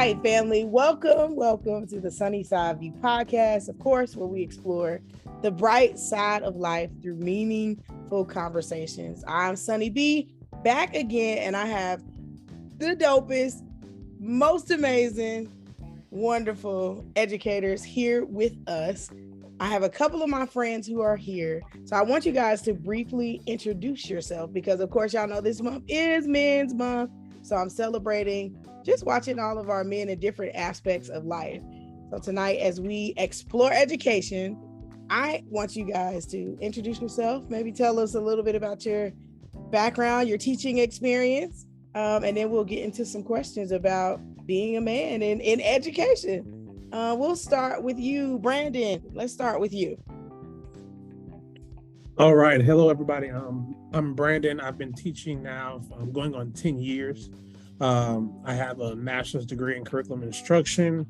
right, family. Welcome to the Sunny Side View podcast, of course, where we explore the bright side of life through meaningful conversations. I'm Sunny B, back again, and I have the dopest, most amazing, wonderful educators here with us. I have a couple of my friends who are here. So I want you guys to briefly introduce yourself because, of course, y'all know this month is Men's Month. So I'm celebrating just watching all of our men in different aspects of life. So tonight, as we explore education, I want you guys to introduce yourself, maybe tell us a little bit about your background, your teaching experience, and then we'll get into some questions about being a man in education. We'll start with you, Brandon. Let's start with you. All right. Hello, everybody. I'm Brandon. I've been teaching now. I'm going on 10 years. I have a master's degree in curriculum instruction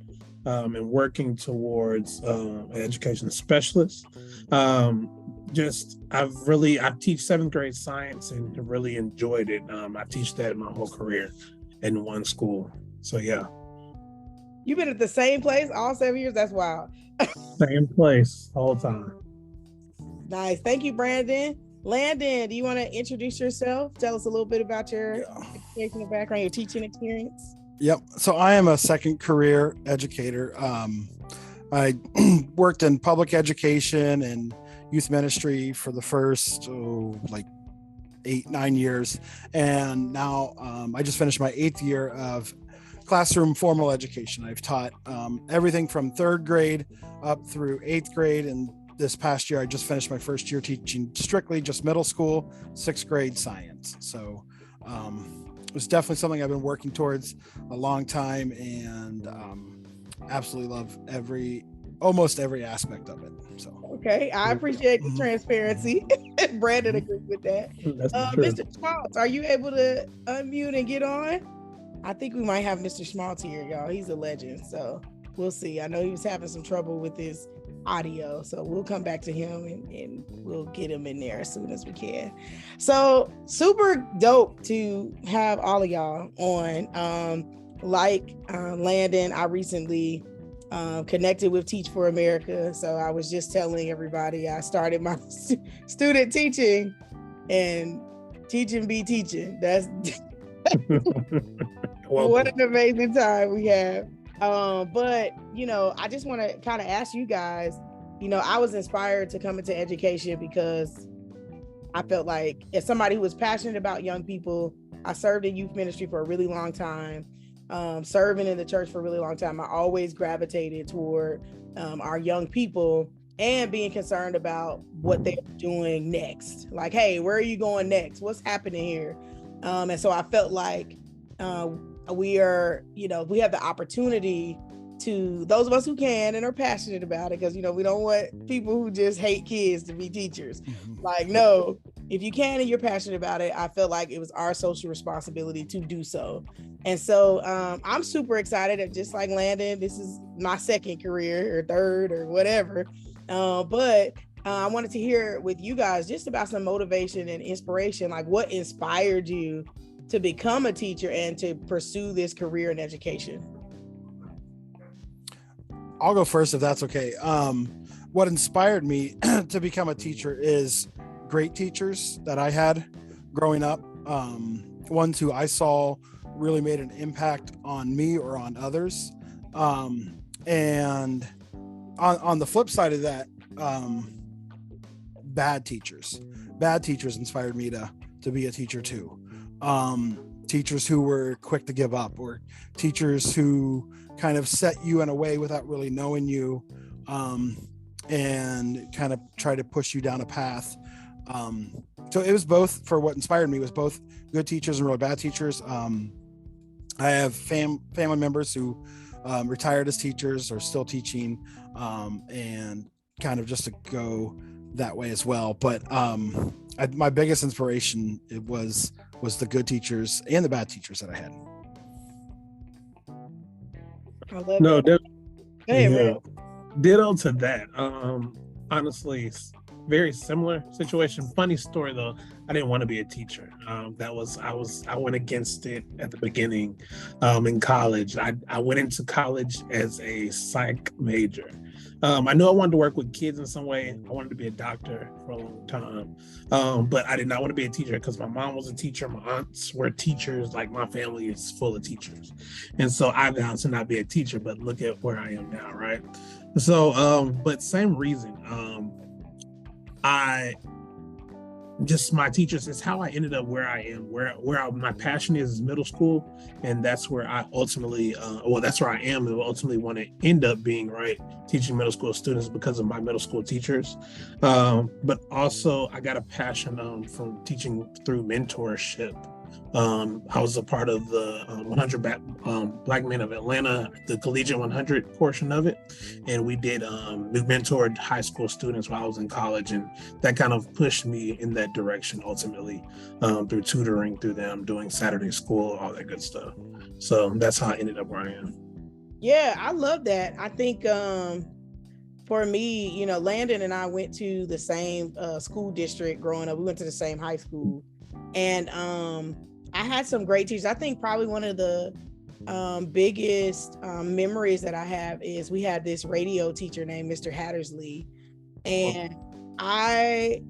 and working towards an education specialist. I teach seventh grade science and have really enjoyed it. I teach that my whole career in one school. So, yeah. You've been at the same place all 7 years? That's wild. Same place all the time. Nice. Thank you, Brandon. Landon, do you want to introduce yourself? Tell us a little bit about your educational background, your teaching experience. Yep. So I am a second career educator. I worked in public education and youth ministry for the first 8-9 years. And now I just finished my 8th year of classroom formal education. I've taught everything from 3rd grade up through 8th grade. And this past year, I just finished my first year teaching strictly just middle school, 6th grade science. So it was definitely something I've been working towards a long time and absolutely love almost every aspect of it. So okay, I appreciate the transparency. Brandon agreed with that. Mr. Schmaltz, are you able to unmute and get on? I think we might have Mr. Schmaltz here, y'all. He's a legend, so we'll see. I know he was having some trouble with his audio, so we'll come back to him and we'll get him in there as soon as we can. So super dope to have all of y'all on. Landon, I recently connected with Teach for America, so I was just telling everybody I started my student teaching, and teaching be teaching. That's what an amazing time we have. But, I just want to kind of ask you guys, I was inspired to come into education because I felt like as somebody who was passionate about young people, I served in youth ministry for a really long time, serving in the church for a really long time. I always gravitated toward our young people and being concerned about what they're doing next. Like, hey, where are you going next? What's happening here? And so I felt like we have the opportunity to, those of us who can and are passionate about it, because we don't want people who just hate kids to be teachers. Like, no, if you can and you're passionate about it, I felt like it was our social responsibility to do so. And so I'm super excited. Just like Landon, this is my second career or third or whatever. But I wanted to hear with you guys just about some motivation and inspiration, like what inspired you to become a teacher and to pursue this career in education? I'll go first if that's okay. What inspired me to become a teacher is great teachers that I had growing up, ones who I saw really made an impact on me or on others. And on the flip side of that, bad teachers inspired me to be a teacher too. Teachers who were quick to give up, or teachers who kind of set you in a way without really knowing you, and kind of try to push you down a path. So it was both. For what inspired me was both good teachers and really bad teachers. I have family members who retired as teachers or still teaching, and kind of just to go that way as well. But my biggest inspiration was the good teachers and the bad teachers that I had. I love Ditto to that. Honestly, very similar situation. Funny story though, I didn't want to be a teacher. I went against it at the beginning. In college, I went into college as a psych major. I knew I wanted to work with kids in some way. I wanted to be a doctor for a long time. But I did not want to be a teacher because my mom was a teacher. My aunts were teachers. Like, my family is full of teachers. And so I vowed to not be a teacher, but look at where I am now, right? So, but same reason. My teachers is how I ended up where I am, my passion is middle school. And that's where I ultimately, that's where I am and ultimately want to end up being, right? Teaching middle school students because of my middle school teachers. But also I got a passion from teaching through mentorship. I was a part of the 100 Black Men of Atlanta, the Collegiate 100 portion of it. And we mentored high school students while I was in college. And that kind of pushed me in that direction ultimately, through tutoring, through them, doing Saturday school, all that good stuff. So that's how I ended up where I am. Yeah, I love that. I think for me, Landon and I went to the same school district growing up. We went to the same high school. And I had some great teachers. I think probably one of the biggest memories that I have is we had this radio teacher named Mr. Hattersley. And I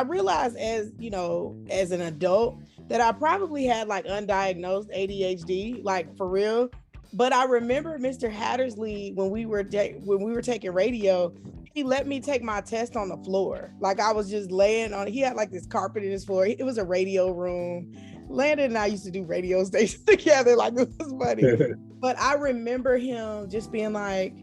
realized as an adult that I probably had like undiagnosed ADHD, like for real. But I remember Mr. Hattersley when we were taking radio, he let me take my test on the floor. Like, I was just laying on, he had like this carpet in his floor. It was a radio room. Landon and I used to do radio stations together. Like, it was funny. But I remember him just being like,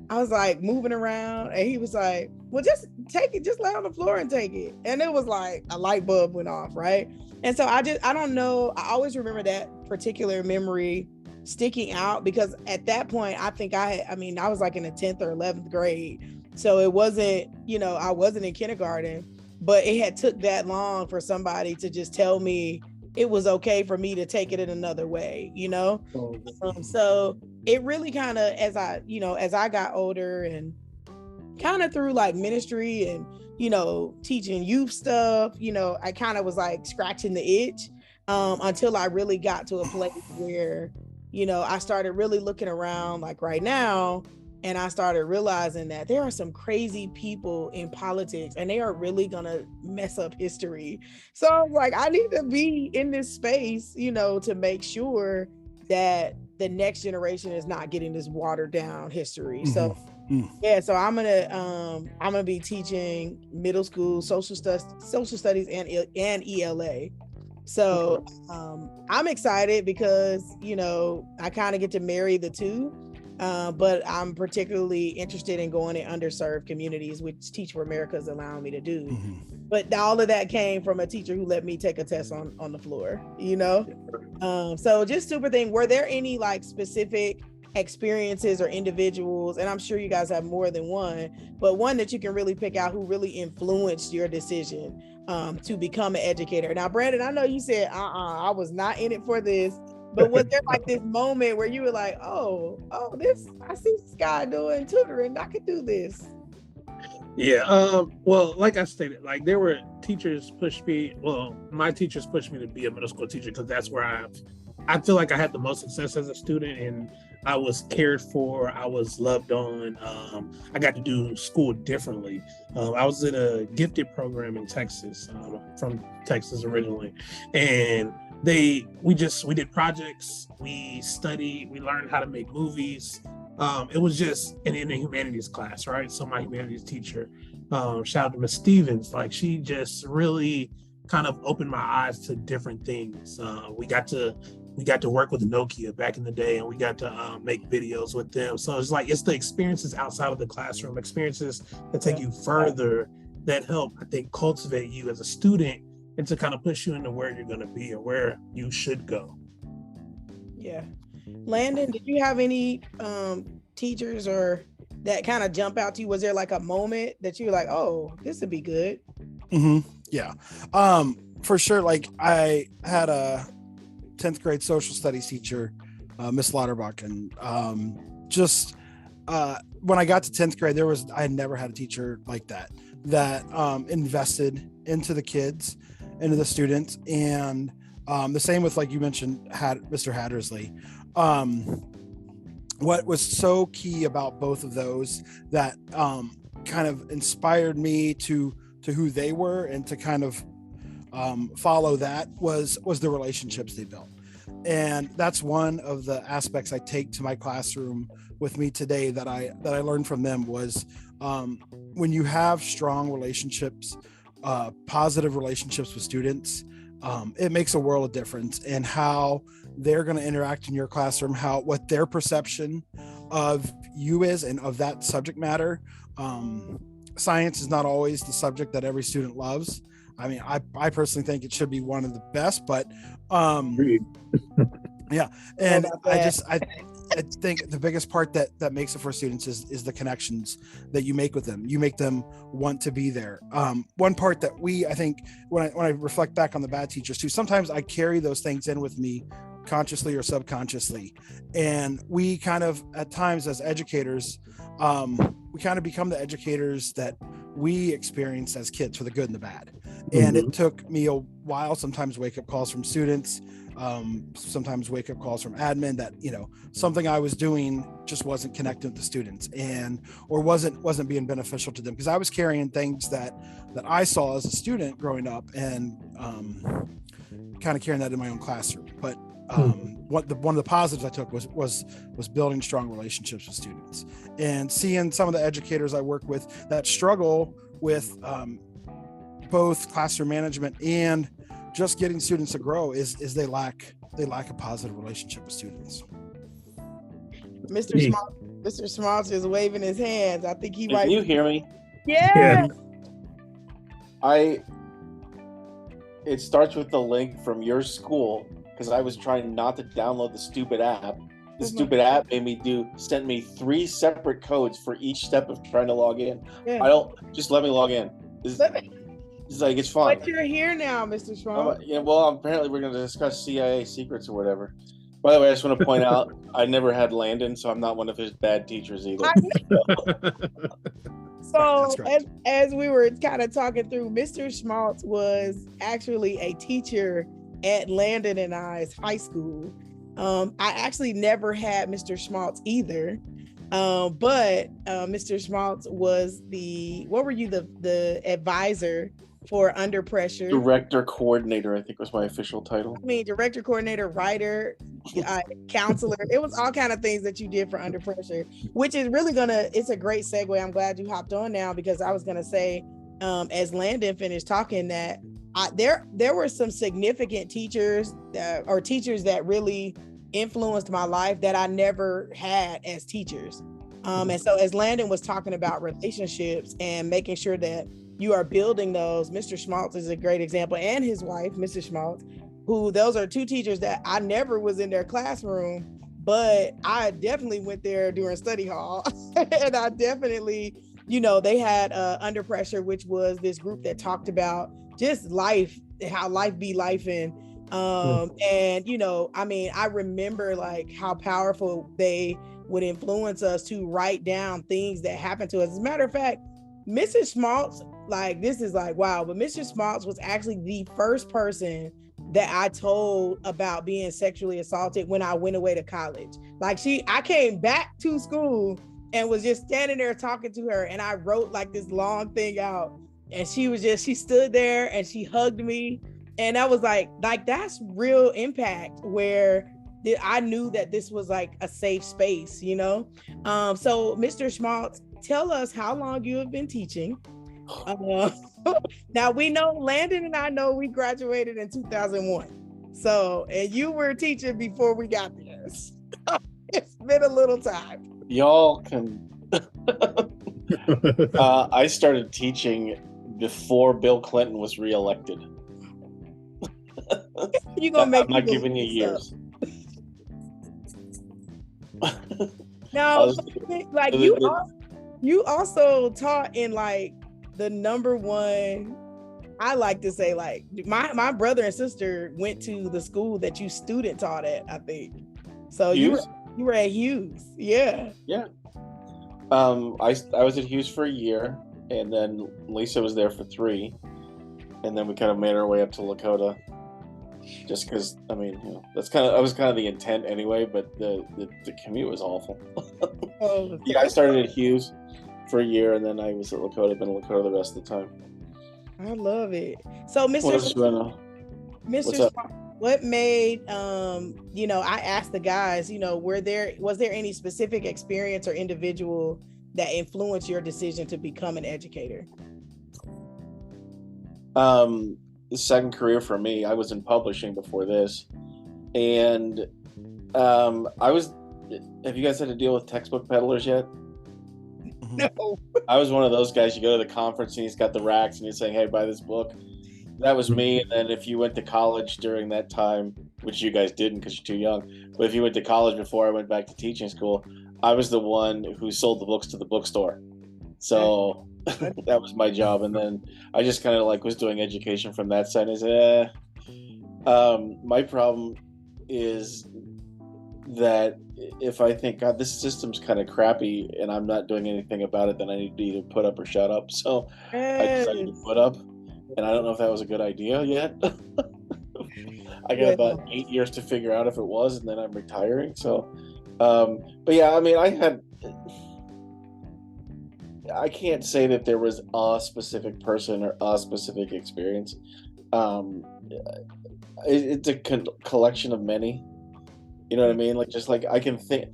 I was like moving around and he was like, well, just take it, just lay on the floor and take it. And it was like a light bulb went off, right? And so I don't know. I always remember that particular memory sticking out because at that point, I think I was like in the 10th or 11th grade. So it wasn't, I wasn't in kindergarten, but it had took that long for somebody to just tell me it was okay for me to take it in another way, So it really kind of, as I got older and kind of through like ministry and, teaching youth stuff, I kind of was like scratching the itch until I really got to a place where, I started really looking around like right now. And I started realizing that there are some crazy people in politics and they are really gonna mess up history. So I was like, I need to be in this space, to make sure that the next generation is not getting this watered down history. Mm-hmm. So I'm gonna be teaching middle school social studies and ELA. So I'm excited because, I kind of get to marry the two. But I'm particularly interested in going in underserved communities, which Teach for America is allowing me to do. Mm-hmm. But all of that came from a teacher who let me take a test on the floor, So just super thing. Were there any like specific experiences or individuals, and I'm sure you guys have more than one, but one that you can really pick out who really influenced your decision to become an educator? Now, Brandon, I know you said, I was not in it for this. But was there like this moment where you were like, oh, I see this guy doing tutoring, I could do this? Yeah, well, like I stated, like there were teachers my teachers pushed me to be a middle school teacher because that's where I feel like I had the most success as a student and I was cared for, I was loved on, I got to do school differently. I was in a gifted program in Texas, from Texas originally, and we did projects, we studied, we learned how to make movies. It was just in a humanities class, right? So my humanities teacher, shout out to Miss Stevens, like she just really kind of opened my eyes to different things. We got to work with Nokia back in the day, and we got to make videos with them. So it's the experiences outside of the classroom, experiences that take you further, that help, I think, cultivate you as a student and to kind of push you into where you're going to be or where you should go. Yeah. Landon, did you have any teachers or that kind of jump out to you? Was there like a moment that you were like, oh, this would be good? Mm-hmm. Yeah. For sure. Like I had a 10th grade social studies teacher, Miss Lauterbach, and when I got to 10th grade, I had never had a teacher like that. that invested into the kids, into the students. And the same with, like you mentioned, Mr. Hattersley. What was so key about both of those that kind of inspired me to who they were and to kind of follow that was the relationships they built. And that's one of the aspects I take to my classroom with me today that I learned from them was when you have strong relationships, positive relationships with students, it makes a world of difference in how they're going to interact in your classroom, what their perception of you is and of that subject matter. Science is not always the subject that every student loves. I mean, I personally think it should be one of the best, but yeah. And I think the biggest part that makes it for students is the connections that you make with them. You make them want to be there. One part that I think when I reflect back on the bad teachers too, sometimes I carry those things in with me consciously or subconsciously. And we kind of, at times as educators, we kind of become the educators that we experienced as kids for the good and the bad. And it took me a while, sometimes wake-up calls from students, sometimes wake-up calls from admin that, something I was doing just wasn't connected with the students or wasn't being beneficial to them, because I was carrying things that I saw as a student growing up and kind of carrying that in my own classroom. But one of the positives I took was building strong relationships with students and seeing some of the educators I work with that struggle with both classroom management and just getting students to grow is they lack a positive relationship with students. Mr. Schmaltz is waving his hands. I think Can you hear me? Yeah. It starts with the link from your school because I was trying not to download the stupid app. The stupid app sent me 3 separate codes for each step of trying to log in. Yeah. Just let me log in. It's like, it's fine. But you're here now, Mr. Schmaltz. Apparently we're going to discuss CIA secrets or whatever. By the way, I just want to point out, I never had Landon, so I'm not one of his bad teachers either. So as we were kind of talking through, Mr. Schmaltz was actually a teacher at Landon and I's high school. I actually never had Mr. Schmaltz either. But Mr. Schmaltz was the advisor for Under Pressure? Director coordinator, I think was my official title. I mean, director coordinator, writer, counselor. It was all kind of things that you did for Under Pressure, which is really it's a great segue. I'm glad you hopped on now, because I was gonna say, as Landon finished talking, that there were some significant teachers that really influenced my life that I never had as teachers. And so as Landon was talking about relationships and making sure that you are building those, Mr. Schmaltz is a great example, and his wife, Mrs. Schmaltz, those are 2 teachers that I never was in their classroom, but I definitely went there during study hall. And I definitely, they had Under Pressure, which was this group that talked about just life, how life be life. And I remember like how powerful they would influence us to write down things that happened to us. As a matter of fact, Mrs. Schmaltz, this is wow, but Mrs. Schmaltz was actually the first person that I told about being sexually assaulted when I went away to college. I came back to school and was just standing there talking to her, and I wrote this long thing out, and she stood there and she hugged me. And I was like that's real impact, where I knew that this was a safe space, So Mr. Schmaltz, tell us how long you have been teaching. Now we know Landon and I know we graduated in 2001. So, and you were a teacher before we got there. So it's been a little time. Y'all can. I started teaching before Bill Clinton was reelected. You gonna make? I'm not giving you years. No, you also taught in the number one. I like to say my brother and sister went to the school that you student taught at, I think. So Hughes? you were at Hughes, yeah. Yeah. I was at Hughes for a year, and then Lisa was there for 3, and then we kind of made our way up to Lakota. Just because, I mean, that was kind of the intent anyway. But the commute was awful. I started at Hughes for a year, and then I was at Lakota. Been at Lakota the rest of the time. I love it. So, Mr. Schmaltz, what made I asked the guys, was there any specific experience or individual that influenced your decision to become an educator? The second career for me, I was in publishing before this, and have you guys had to deal with textbook peddlers yet? No. I was one of those guys. You go to the conference and he's got the racks and he's saying, hey, buy this book. That was me. And then if you went to college during that time, which you guys didn't because you're too young, but if you went to college before I went back to teaching school, I was the one who sold the books to the bookstore. So that was my job. And then I just kind of was doing education from that side. I said, my problem is that if I think, God, this system's kind of crappy and I'm not doing anything about it, then I need to either put up or shut up. So I decided to put up, and I don't know if that was a good idea yet. I got about 8 years to figure out if it was, and then I'm retiring. So, but yeah, I mean, I can't say that there was a specific person or a specific experience. It's a collection of many. You know what I mean? I can think,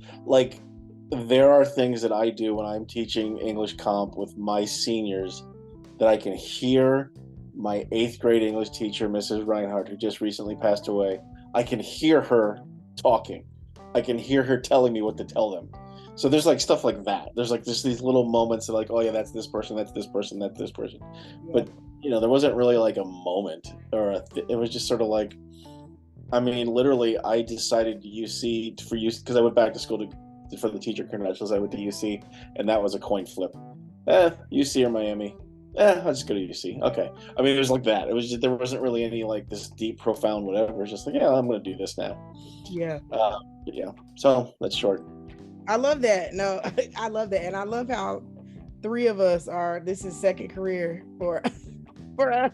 there are things that I do when I'm teaching English comp with my seniors that I can hear my 8th grade English teacher, Mrs. Reinhardt, who just recently passed away. I can hear her talking. I can hear her telling me what to tell them. So there's stuff like that. There's just these little moments of oh yeah, that's this person, that's this person, that's this person. Yeah. But there wasn't really a moment or it was just sort of literally, I decided UC for UC because I went back to school for the teacher credentials. I went to UC, and that was a coin flip. UC or Miami? I'll just go to UC. Okay. I mean, it was like that. It was just, there wasn't really any this deep, profound whatever. It was just yeah, I'm going to do this now. Yeah. Yeah. So that's short. I love that. No, I love that, and I love how 3 of us this is second career for us.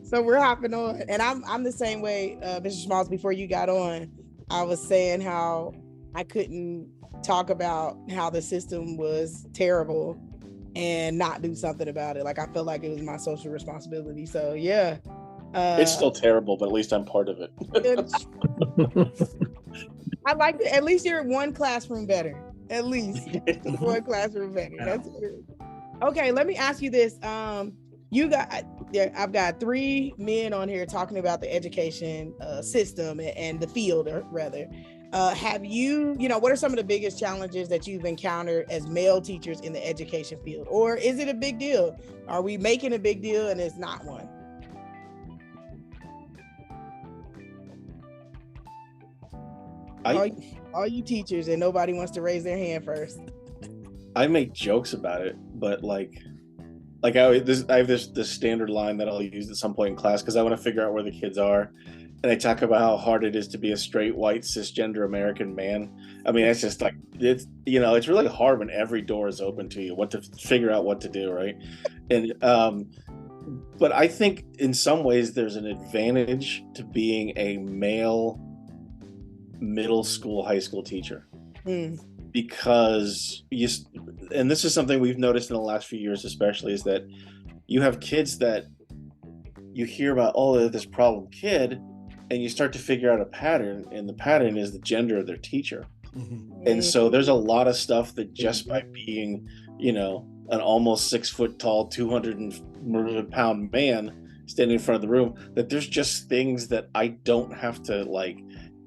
So we're hopping on, and I'm the same way, Mr. Schmaltz. Before you got on, I was saying how I couldn't talk about how the system was terrible and not do something about it. I felt like it was my social responsibility. So yeah, it's still terrible, but at least I'm part of it. I like it. At least you're one classroom better. At least one classroom better. That's good. Okay, let me ask you this. I've got 3 men on here talking about the education system and the field, or rather. Have you, what are some of the biggest challenges that you've encountered as male teachers in the education field? Or is it a big deal? Are we making a big deal and it's not one? All you teachers and nobody wants to raise their hand first. I make jokes about it, but I have this standard line that I'll use at some point in class because I want to figure out where the kids are, and I talk about how hard it is to be a straight white cisgender American man. I mean, it's just it's really hard when every door is open to you, what to figure out what to do, right? And but I think in some ways there's an advantage to being a male middle school, high school teacher. Because and this is something we've noticed in the last few years especially, is that you have kids that you hear about, this problem kid, and you start to figure out a pattern, and the pattern is the gender of their teacher. And so there's a lot of stuff that just by being an almost 6 foot tall 200-pound man standing in front of the room, that there's just things that I don't have to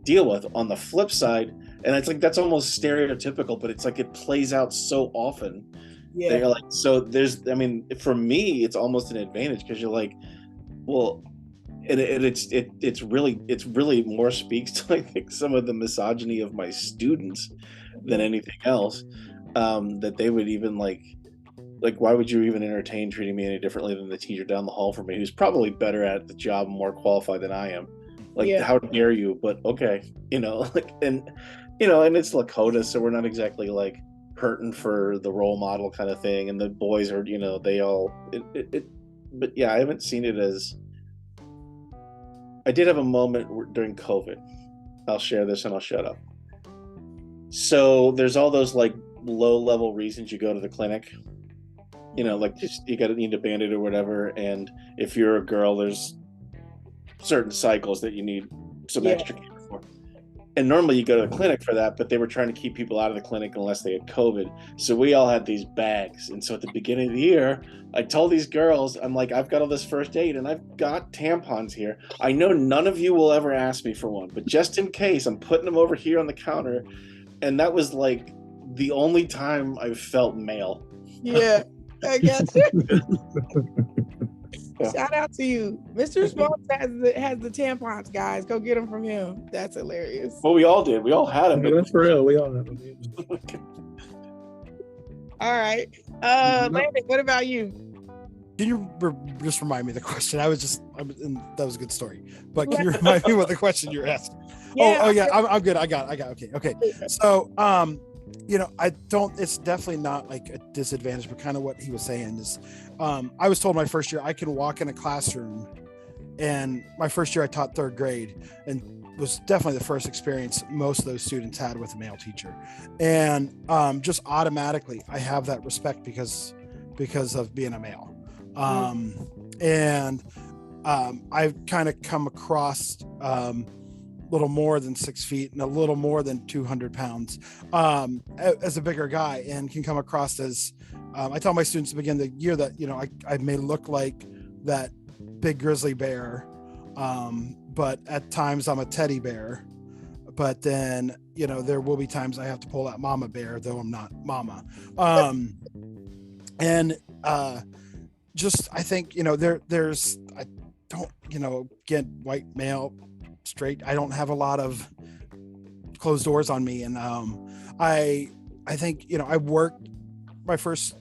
deal with. On the flip side, and it's that's almost stereotypical, but it's it plays out so often. Yeah. They're so there's, for me, it's almost an advantage because you're well, and it's really more speaks to I think some of the misogyny of my students than anything else. That they would even why would you even entertain treating me any differently than the teacher down the hall from me, who's probably better at the job and more qualified than I am? How dare you? But okay, and it's Lakota, so we're not exactly hurting for the role model kind of thing, and the boys are, they all but yeah, I haven't seen it as. I did have a moment during COVID. I'll share this and I'll shut up. So there's all those like low level reasons you go to the clinic, like just you need a Band-Aid or whatever, and if you're a girl, there's certain cycles that you need some extra care for. And normally you go to the clinic for that, but they were trying to keep people out of the clinic unless they had COVID. So we all had these bags. And so at the beginning of the year, I told these girls, I'm like, I've got all this first aid and I've got tampons here. I know none of you will ever ask me for one, but just in case, I'm putting them over here on the counter. And that was like the only time I felt male. Yeah, I got you. Shout out to you. Mr. Schmaltz has the tampons, guys. Go get them from him. That's hilarious. Well, we all did. We all had them. That's for real. We all had them. All right. Landon, what about you? Can you just remind me of the question? That was a good story. But can you remind me what the question you're asking? Yeah, yeah, I'm good. I got. Okay. So, it's definitely not like a disadvantage, but kind of what he was saying is, I was told my first year I can walk in a classroom, and my first year I taught third grade, and was definitely the first experience most of those students had with a male teacher. And just automatically I have that respect because of being a male. I've kind of come across little more than 6 feet and a little more than 200 pounds as a bigger guy, and can come across as I tell my students to begin the year that I may look like that big grizzly bear, but at times I'm a teddy bear, but then there will be times I have to pull that mama bear, though I'm not mama. I think there's I don't get white male straight, I don't have a lot of closed doors on me, and I think I worked, my first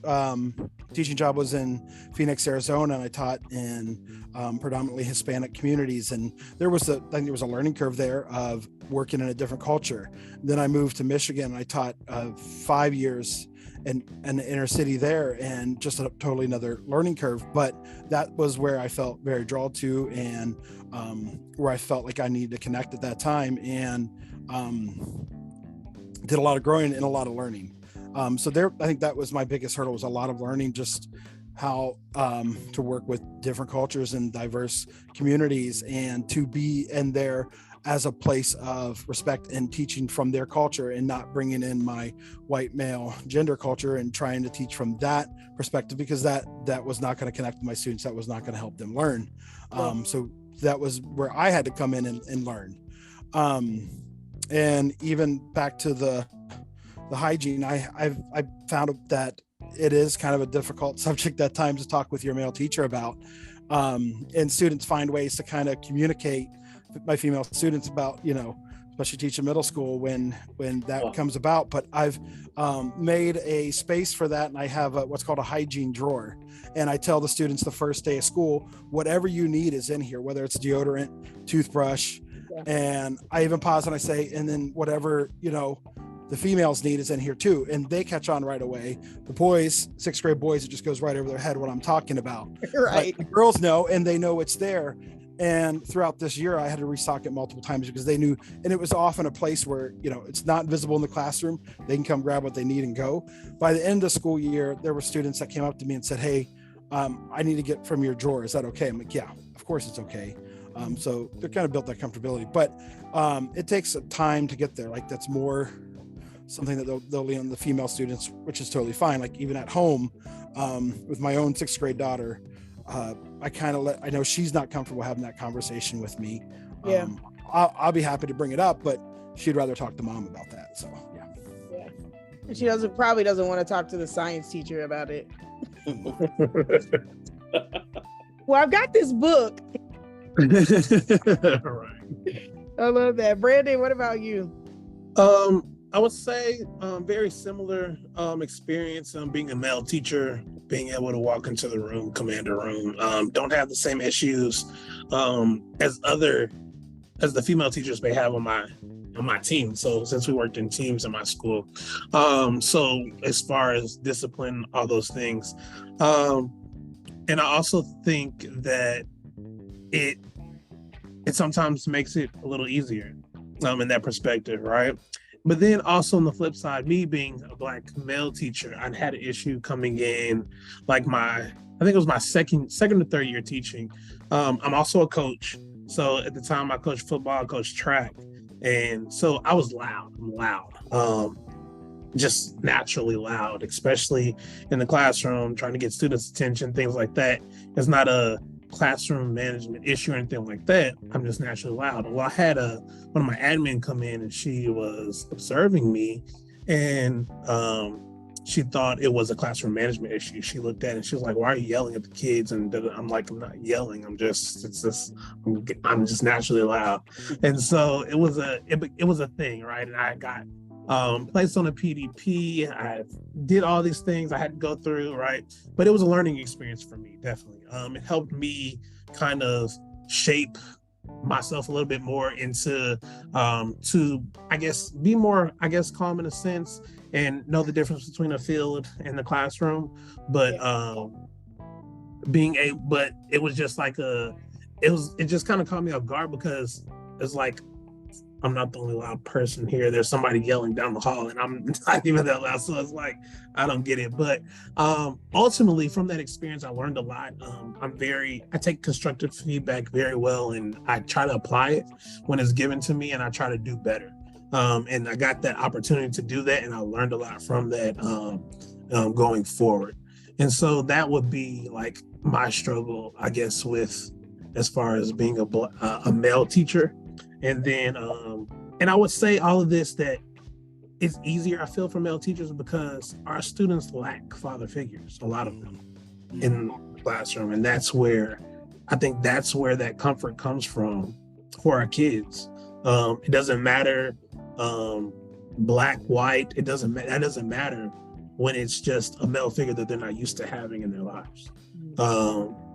teaching job was in Phoenix, Arizona, and I taught in predominantly Hispanic communities, and there was a learning curve there of working in a different culture. Then I moved to Michigan, and I taught 5 years in the inner city there, and just a totally another learning curve, but that was where I felt very drawn to, and where I felt like I needed to connect at that time, and did a lot of growing and a lot of learning. So there, I think that was my biggest hurdle, was a lot of learning, just how to work with different cultures and diverse communities, and to be in there as a place of respect and teaching from their culture, and not bringing in my white male gender culture and trying to teach from that perspective, because that was not going to connect with my students. That was not going to help them learn. So that was where I had to come in and learn. And even back to the hygiene, I've found that it is kind of a difficult subject at times to talk with your male teacher about, and students find ways to kind of communicate with my female students about, especially teaching middle school when that comes about. But I've made a space for that, and I have what's called a hygiene drawer, and I tell the students the first day of school, whatever you need is in here, whether it's deodorant, toothbrush, and I even pause and I say, and then whatever the females need is in here too. And they catch on right away. The boys, 6th grade boys, it just goes right over their head what I'm talking about. Right. But the girls know, and they know it's there. And throughout this year, I had to restock it multiple times because they knew, and it was often a place where, it's not visible in the classroom. They can come grab what they need and go. By the end of the school year, there were students that came up to me and said, "Hey, I need to get from your drawer. Is that okay?" I'm like, "Yeah, of course it's okay." So they're kind of built that comfortability, but it takes time to get there. Like, that's more something that they'll lean on the female students, which is totally fine. Like, even at home, with my own 6th grade daughter, I know she's not comfortable having that conversation with me. I'll be happy to bring it up, but she'd rather talk to mom about that. So yeah. And she probably doesn't want to talk to the science teacher about it. Well, I've got this book. Right. I love that. Brandon, what about you? I would say very similar experience being a male teacher, being able to walk into the room, command a room, don't have the same issues as the female teachers may have on my team. So since we worked in teams in my school, so as far as discipline, all those things, and I also think that it sometimes makes it a little easier, in that perspective, right? But then also on the flip side, me being a Black male teacher, I'd had an issue coming in, like I think it was my second or third year teaching. I'm also a coach. So at the time I coached football, I coached track. And so I was loud. I'm loud, just naturally loud, especially in the classroom, trying to get students' attention, things like that. It's not a classroom management issue or anything like that. I'm just naturally loud. Well, I had one of my admin come in, and she was observing me, and she thought it was a classroom management issue. She looked at it and she was like, "Why are you yelling at the kids?" And I'm like, "I'm not yelling. I'm just naturally loud." And so it was a thing, right? And I got placed on a PDP. I did all these things I had to go through, right? But it was a learning experience for me, definitely. It helped me kind of shape myself a little bit more into to be more calm in a sense, and know the difference between a field and the classroom. But but it was just like it just kind of caught me off guard, because it's like, I'm not the only loud person here. There's somebody yelling down the hall, and I'm not even that loud. So it's like, I don't get it. But ultimately, from that experience, I learned a lot. I take constructive feedback very well, and I try to apply it when it's given to me, and I try to do better. And I got that opportunity to do that, and I learned a lot from that going forward. And so that would be like my struggle, I guess, with as far as being a male teacher. And then, and I would say all of this, that it's easier, I feel, for male teachers because our students lack father figures, a lot of them, in the classroom. And I think that's where that comfort comes from for our kids. It doesn't matter, Black, white, that doesn't matter when it's just a male figure that they're not used to having in their lives.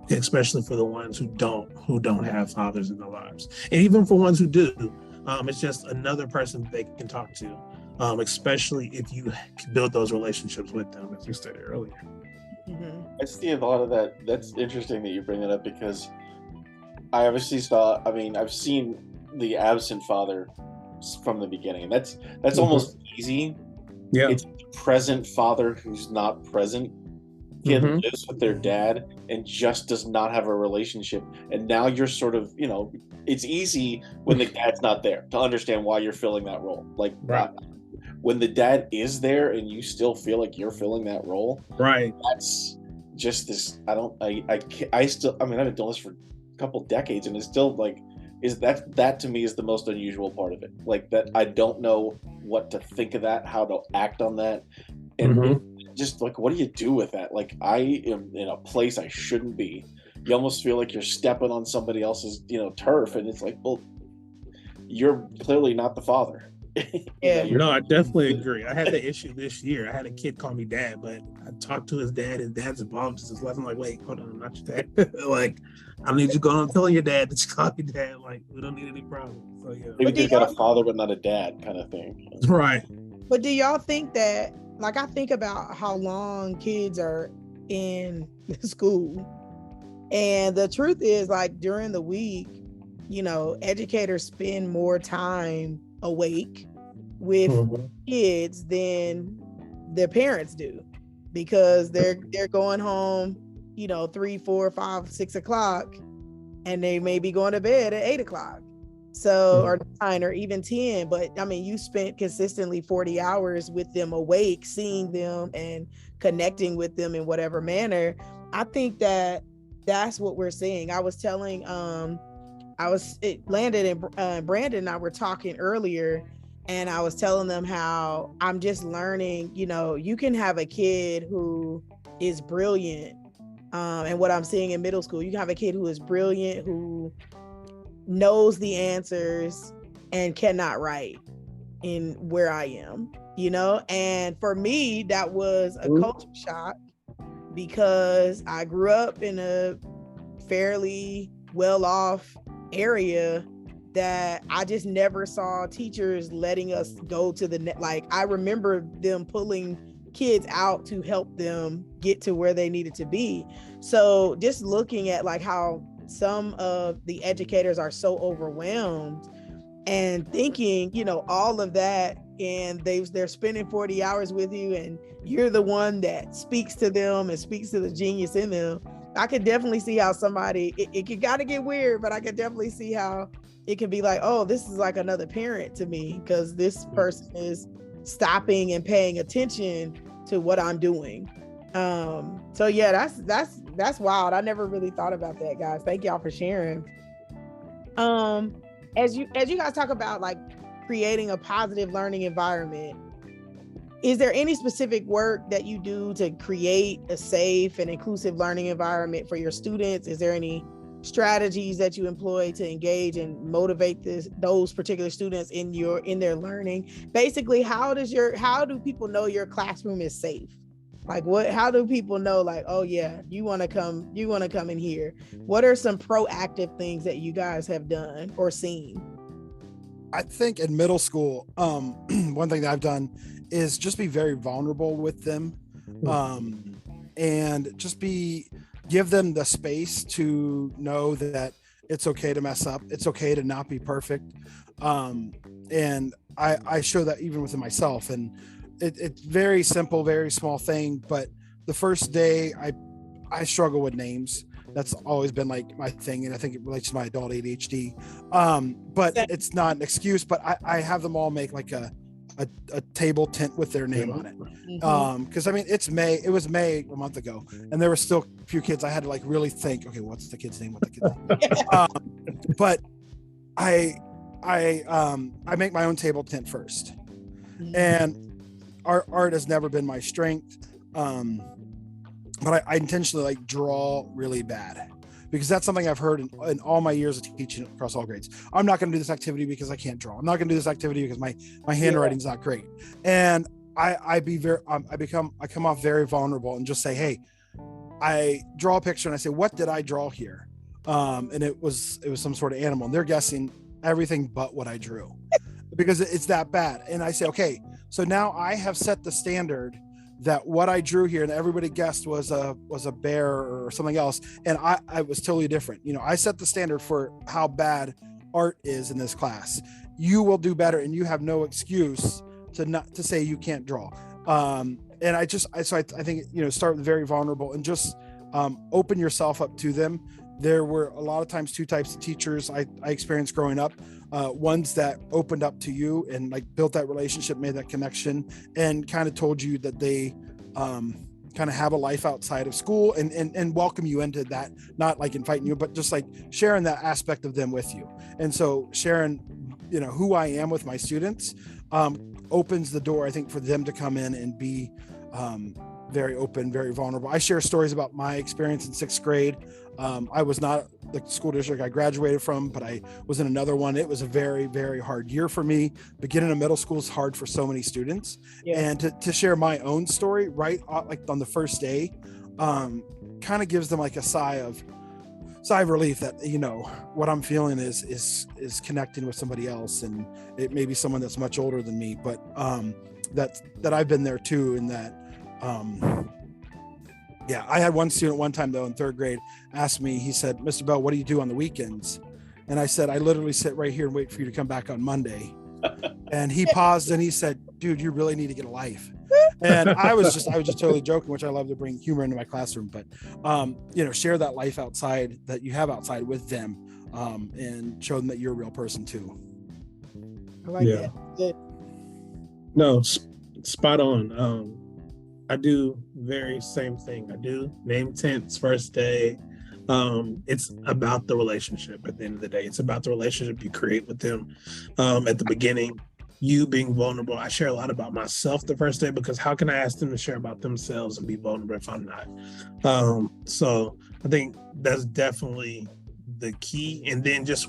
Especially for the ones who don't have fathers in their lives. And even for ones who do, it's just another person they can talk to, especially if you build those relationships with them, as you stated earlier. Mm-hmm. I see a lot of that. That's interesting that you bring that up, because I've seen the absent father from the beginning, and that's mm-hmm. almost easy. Yeah. It's the present father who's not present. Kid mm-hmm. lives with their dad and just does not have a relationship. And now you're sort of, it's easy when the dad's not there to understand why you're filling that role. Like, right. When the dad is there and you still feel like you're filling that role, right? That's just this. I've been doing this for a couple decades, and it's still like, that to me is the most unusual part of it. Like, that I don't know what to think of that, how to act on that, and mm-hmm. Just like, what do you do with that? Like, I am in a place I shouldn't be. You almost feel like you're stepping on somebody else's, turf, and it's like, well, you're clearly not the father. Yeah. No, I definitely agree. I had the issue this year. I had a kid call me dad, but I talked to his dad. His dad's involved in his life. I'm like, wait, hold on, I'm not your dad. Like, I need you going on telling your dad that you call me dad. Like, we don't need any problems. So yeah. Maybe you got a father but not a dad kind of thing. Right. But do y'all think that, like, I think about how long kids are in school, and the truth is, like, during the week, educators spend more time awake with mm-hmm. kids than their parents do, because they're going home, 3, 4, 5, 6 o'clock, and they may be going to bed at 8 o'clock. So, or 9 or even 10, but I mean, you spent consistently 40 hours with them awake, seeing them and connecting with them in whatever manner. I think that's what we're seeing. I was telling, Landon and Brandon and I were talking earlier, and I was telling them how I'm just learning, you can have a kid who is brilliant. And what I'm seeing in middle school, you can have a kid who is brilliant, who knows the answers and cannot write in where I am, and for me that was a culture shock, because I grew up in a fairly well-off area that I just never saw teachers letting us go to the net. Like, I remember them pulling kids out to help them get to where they needed to be. So just looking at like how some of the educators are so overwhelmed and thinking, you know, all of that, and they're spending 40 hours with you, and you're the one that speaks to them and speaks to the genius in them. I could definitely see how somebody, it gotta get weird, but I could definitely see how it can be like, oh, this is like another parent to me, because this person is stopping and paying attention to what I'm doing. So yeah, that's wild. I never really thought about that, guys. Thank y'all for sharing. As you guys talk about like creating a positive learning environment, is there any specific work that you do to create a safe and inclusive learning environment for your students? Is there any strategies that you employ to engage and motivate those particular students in their learning? Basically, how do people know your classroom is safe? Like, how do people know, like, oh yeah, you want to come in here? What are some proactive things that you guys have done or seen? I think in middle school, one thing that I've done is just be very vulnerable with them, and just give them the space to know that it's okay to mess up. It's okay to not be perfect. And I show that even within myself, and it's very simple, very small thing. But the first day I struggle with names. That's always been like my thing, and I think it relates to my adult ADHD. But it's not an excuse, but I have them all make like a table tent with their name on it. Because I mean, it was May a month ago, and there were still a few kids I had to like really think, okay, what's the kid's name? But I make my own table tent first, and art has never been my strength. But I intentionally like draw really bad, because that's something I've heard in all my years of teaching across all grades. I'm not going to do this activity because I can't draw. I'm not going to do this activity because my handwriting's not great. And I come off very vulnerable and just say, hey, I draw a picture and I say, what did I draw here? And it was some sort of animal, and they're guessing everything but what I drew, because it's that bad. And I say, okay, so now I have set the standard that what I drew here and everybody guessed was a bear or something else, and I was totally different. You know, I set the standard for how bad art is in this class. You will do better, and you have no excuse to say you can't draw. And I think, you know, start very vulnerable and just open yourself up to them. There were a lot of times two types of teachers I experienced growing up. Ones that opened up to you and like built that relationship, made that connection, and kind of told you that they kind of have a life outside of school and welcome you into that, not like inviting you, but just like sharing that aspect of them with you. And so sharing, you know, who I am with my students opens the door, I think, for them to come in and be very open, very vulnerable. I share stories about my experience in 6th grade. I was not the school district I graduated from, but I was in another one. It was a very, very hard year for me. Beginning of middle school is hard for so many students. Yeah. And to share my own story right like on the first day, kind of gives them like a sigh of relief that, you know, what I'm feeling is connecting with somebody else, and it may be someone that's much older than me, but that I've been there too, and that yeah, I had one student one time though in 3rd grade asked me, he said, Mr. Bell, what do you do on the weekends? And I said, I literally sit right here and wait for you to come back on Monday. And he paused and he said, dude, you really need to get a life. And I was just totally joking, which I love to bring humor into my classroom, but you know, share that life outside that you have outside with them, and show them that you're a real person too. I like that. No, spot on. I do very same thing. I do name tents first day. It's about the relationship at the end of the day. It's about the relationship you create with them at the beginning. You being vulnerable. I share a lot about myself the first day, because how can I ask them to share about themselves and be vulnerable if I'm not? So I think that's definitely the key. And then just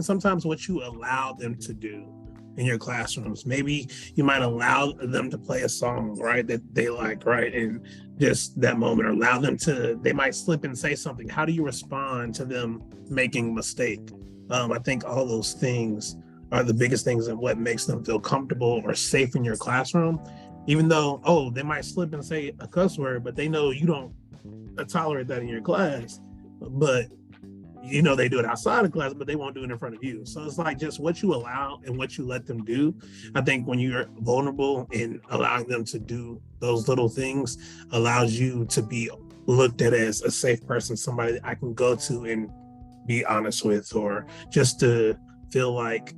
sometimes what you allow them to do in your classrooms. Maybe you might allow them to play a song, right, that they like, right? And just that moment, or allow them they might slip and say something. How do you respond to them making a mistake? I think all those things are the biggest things and what makes them feel comfortable or safe in your classroom. Even though, they might slip and say a cuss word, but they know you don't tolerate that in your class. But they do it outside of class, but they won't do it in front of you. So it's like just what you allow and what you let them do. I think when you're vulnerable and allowing them to do those little things allows you to be looked at as a safe person, somebody that I can go to and be honest with, or just to feel like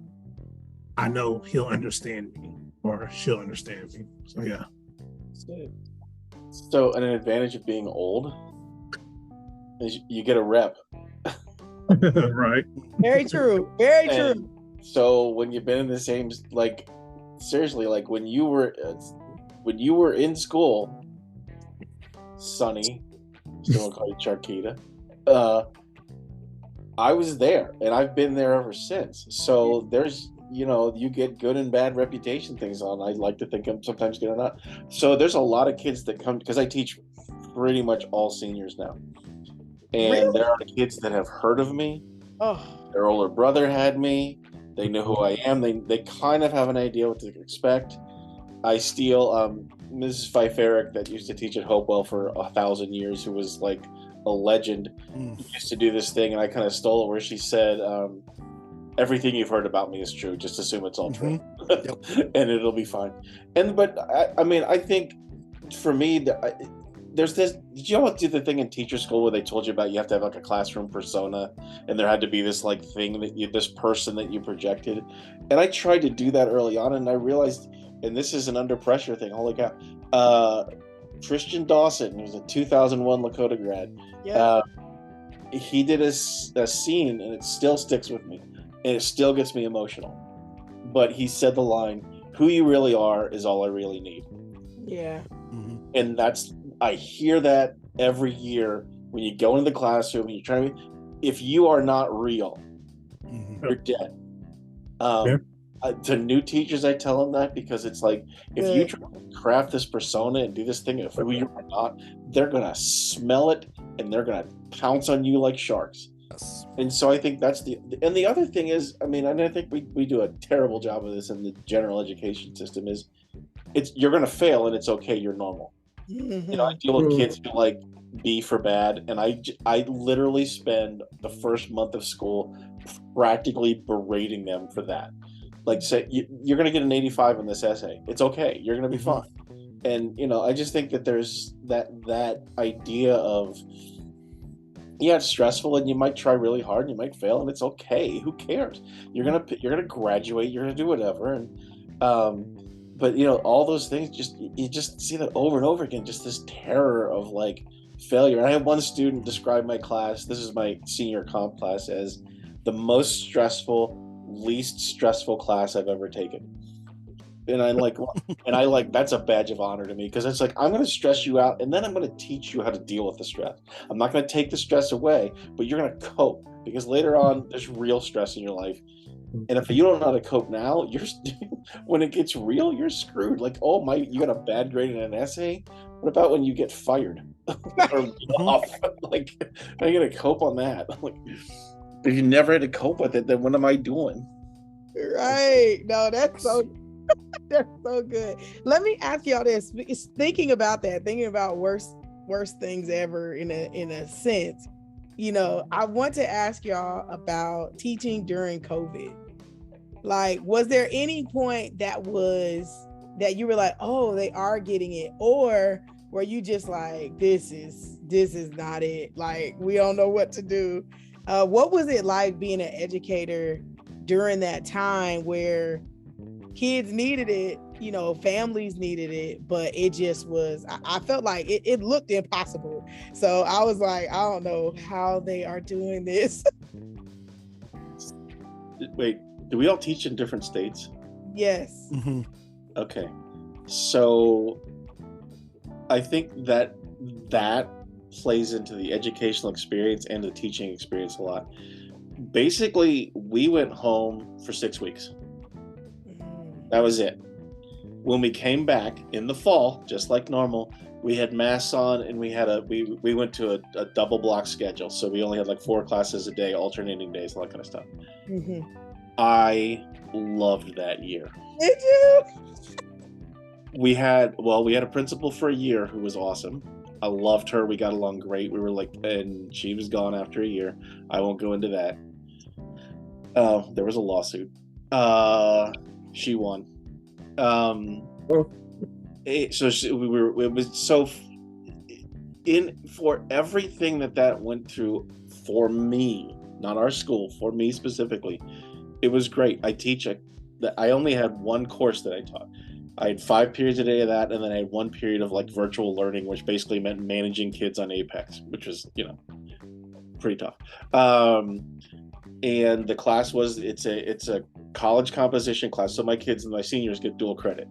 I know he'll understand me or she'll understand me. So yeah. So an advantage of being old is you get a rep. Right. Very true. Very true. So when you've been in the same, like, seriously, like when you were in school, Sonny, still gonna call you Charquita, I was there, and I've been there ever since. So there's, you get good and bad reputation things on. I like to think I'm sometimes good or not. So there's a lot of kids that come, because I teach pretty much all seniors now. And Really? there are kids that have heard of me. Oh, Their older brother had me. They know who I am. They kind of have an idea what to expect. I steal Mrs. Pfeiferick that used to teach at Hopewell for 1,000 years, who was like a legend, used to do this thing, and I kind of stole it where she said, everything you've heard about me is true. Just assume it's all true. And it'll be fine. But I think for me, there's this. Did you all do the thing in teacher school where they told you about you have to have like a classroom persona, and there had to be this like thing that this person that you projected? And I tried to do that early on, and I realized, and this is an under pressure thing. Holy cow! Christian Dawson, who's a 2001 Lakota grad, he did a scene, and it still sticks with me, and it still gets me emotional. But he said the line, "Who you really are is all I really need." Yeah. And I hear that every year when you go into the classroom and you're trying to, if you are not real, you're dead. To new teachers, I tell them that, because it's like, if you try to craft this persona and do this thing of who you are not, they're going to smell it and they're going to pounce on you like sharks. Yes. And so I think that's and the other thing is, and I think we do a terrible job of this in the general education system, is you're going to fail and it's okay. You're normal. I deal with kids who like B for bad, and I literally spend the first month of school practically berating them for that. Like, say, you're going to get an 85 in this essay. It's okay. You're going to be fine. And, I just think that there's that idea of, it's stressful, and you might try really hard and you might fail, and it's okay. Who cares? You're going to graduate. You're going to do whatever. And, but all those things, you just see that over and over again, just this terror of like failure. And I had one student describe my class, this is my senior comp class, as the most stressful, least stressful class I've ever taken. And I'm like, that's a badge of honor to me, because it's like, I'm going to stress you out, and then I'm going to teach you how to deal with the stress. I'm not going to take the stress away, but you're going to cope, because later on there's real stress in your life. And if you don't know how to cope now, when it gets real, you're screwed. Like, you got a bad grade in an essay. What about when you get fired or off? Like, how are you gonna cope on that? Like, if you never had to cope with it, then what am I doing? Right. No, that's so good. Let me ask y'all this. Thinking about worst things ever in a sense. I want to ask y'all about teaching during COVID. Like, was there any point that you were like, oh, they are getting it? Or were you just like, this is not it? Like, we don't know what to do. What was it like being an educator during that time where kids needed it, families needed it, but it just was, I felt like it looked impossible. So I was like, I don't know how they are doing this. Wait, do we all teach in different states? Yes. Okay. So I think that plays into the educational experience and the teaching experience a lot. Basically, we went home for 6 weeks. That was it. When we came back in the fall, just like normal, we had masks on, and we went to a double block schedule. So we only had like 4 classes a day, alternating days, all that kind of stuff. Mm-hmm. I loved that year. Did you? We had a principal for a year who was awesome. I loved her. We got along great. We were like, and she was gone after a year. I won't go into that. There was a lawsuit. She won. For everything that went through for me, not our school, for me specifically, it was great. I only had one course that I taught. I had 5 periods a day of that, and then I had 1 period of like virtual learning, which basically meant managing kids on Apex, which was, pretty tough. And the class it's a college composition class, so my kids and my seniors get dual credit.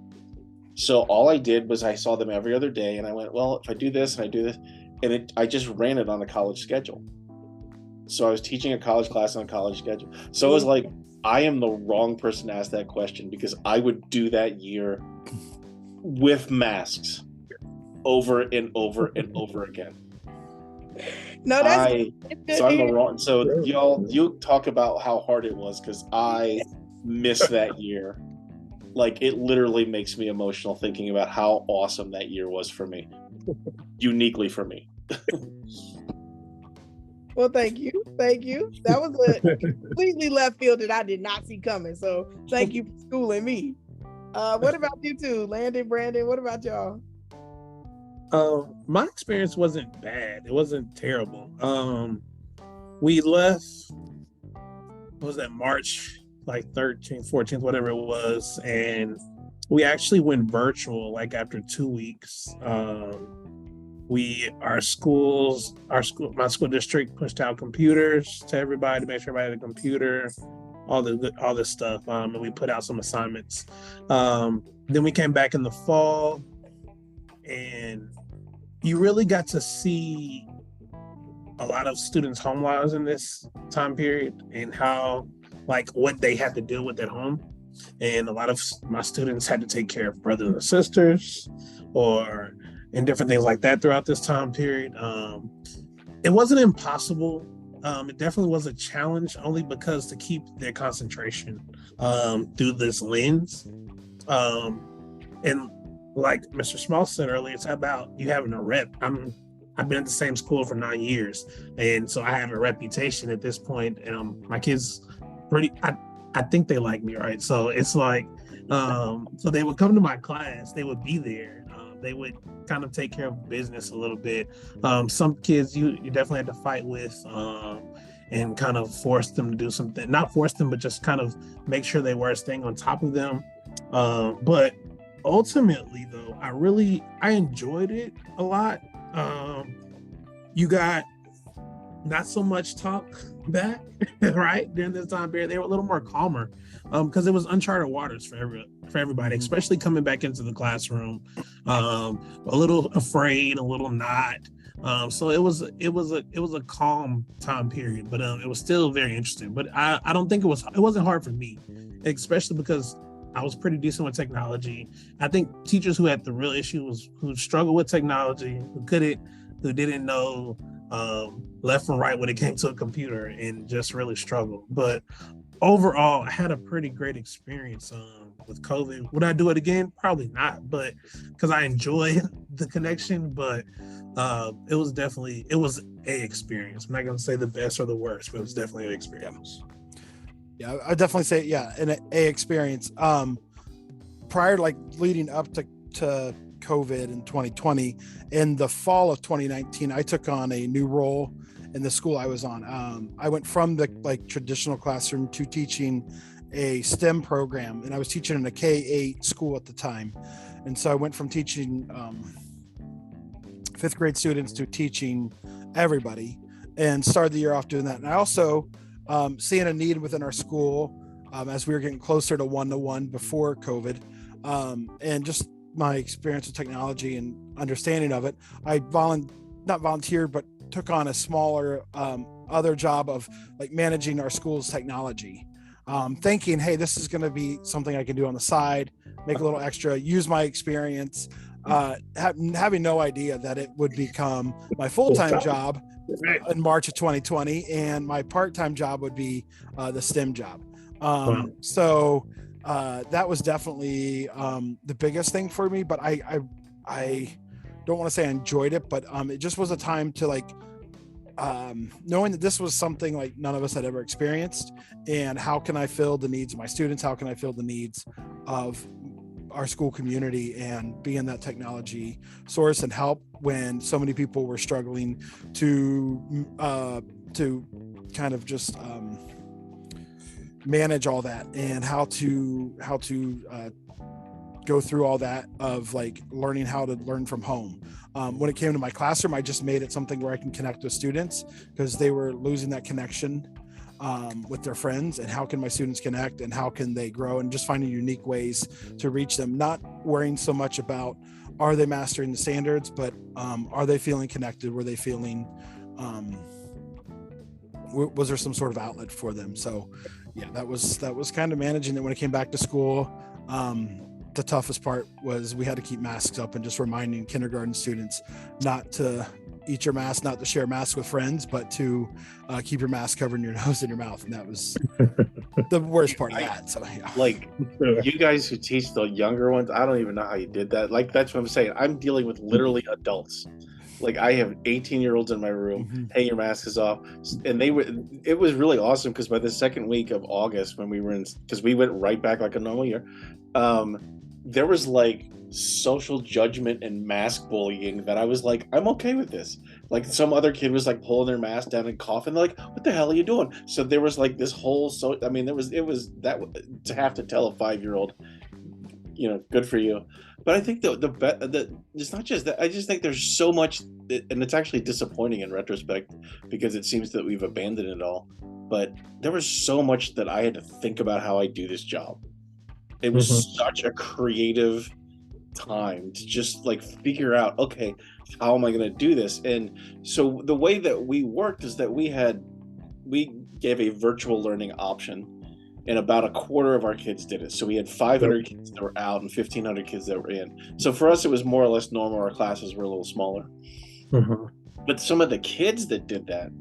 So all I did was I saw them every other day, and I went, well, if I do this and I do this, and I just ran it on a college schedule. So I was teaching a college class on a college schedule. So it was like, I am the wrong person to ask that question, because I would do that year with masks over and over and over again. No, that's so I'm the wrong. So y'all, you talk about how hard it was, because I missed that year. Like, it literally makes me emotional thinking about how awesome that year was for me, uniquely for me. Well, thank you. That was a completely left field that I did not see coming. So thank you for schooling me. What about you two, Landon, Brandon? What about y'all? My experience wasn't bad. It wasn't terrible. We left, what was that, March like 13th, 14th, whatever it was, and we actually went virtual like after 2 weeks. My school district pushed out computers to everybody to make sure everybody had a computer, all this stuff. And we put out some assignments. Then we came back in the fall, and you really got to see a lot of students' home lives in this time period, and how, like, what they had to deal with at home. And a lot of my students had to take care of brothers and sisters, and different things like that throughout this time period. It wasn't impossible. It definitely was a challenge, only because to keep their concentration through this lens. And like Mr. Schmaltz said earlier, it's about you having a rep. I've been at the same school for 9 years, and so I have a reputation at this point. And my kids, I think they like me, right? So it's like, so they would come to my class, they would be there. They would kind of take care of business a little bit. Some kids you definitely had to fight with, and kind of force them to do something. Not force them, but just kind of make sure they were staying on top of them. But ultimately, though, I enjoyed it a lot. You got not so much talk back, right? During this time period, they were a little more calmer, because it was uncharted waters for everybody, especially coming back into the classroom, a little afraid, a little not. So it was a calm time period, but it was still very interesting. But I don't think it wasn't hard for me, especially because I was pretty decent with technology. I think teachers who had the real issue was who struggled with technology, who didn't know left from right when it came to a computer, and just really struggled. But overall, I had a pretty great experience with COVID. Would I do it again? Probably not, but because I enjoy the connection. But it was a experience. I'm not going to say the best or the worst, but it was definitely an experience. Yeah, I definitely say, an experience. Prior, like leading up to COVID in 2020, in the fall of 2019, I took on a new role in the school I was on. I went from the traditional classroom to teaching a STEM program, and I was teaching in a K-8 school at the time. And so I went from teaching 5th grade students to teaching everybody, and started the year off doing that. And I also seeing a need within our school as we were getting closer to one-to-one before COVID, and just my experience with technology and understanding of it, I not volunteered, but took on a smaller other job of like managing our school's technology, thinking, hey, this is going to be something I can do on the side. make a little extra, use my experience, having no idea that it would become my full-time job in March of 2020, and my part-time job would be the STEM job. So that was definitely the biggest thing for me, but I don't want to say I enjoyed it, but it just was a time to like knowing that this was something like none of us had ever experienced, and how can I fill the needs of my students, how can I fill the needs of our school community, and being that technology source and help when so many people were struggling to kind of just manage all that, and how to go through all that of like learning how to learn from home. When it came to my classroom, I just made it something where I can connect with students, because they were losing that connection with their friends, and how can my students connect, and how can they grow, and just finding unique ways to reach them, not worrying so much about are they mastering the standards, but are they feeling connected, were they feeling was there some sort of outlet for them. So yeah, that was kind of managing it. When it came back to school, the toughest part was we had to keep masks up, and just reminding kindergarten students not to eat your mask, not to share masks with friends, but to keep your mask covering your nose and your mouth. And that was the worst part of that. So yeah. Like you guys who teach the younger ones, I don't even know how you did that. Like, that's what I'm saying. I'm dealing with literally adults. Like, I have 18-year-olds in my room. Mm-hmm. Hey, your mask is off. And it was really awesome, because by the second week of August, when we were because we went right back like a normal year, there was like social judgment and mask bullying that I was like, I'm okay with this. Like, some other kid was like pulling their mask down and coughing. They're like, what the hell are you doing? So there was like this whole, it was that to have to tell a 5-year-old, good for you. But I think it's not just that. I just think there's so much, and it's actually disappointing in retrospect, because it seems that we've abandoned it all. But there was so much that I had to think about how I do this job. It was such a creative time to just like figure out, okay, how am I going to do this? And so the way that we worked is that we gave a virtual learning option, and about a quarter of our kids did it. So we had 500 kids that were out and 1,500 kids that were in. So for us, it was more or less normal. Our classes were a little smaller. But some of the kids that did that,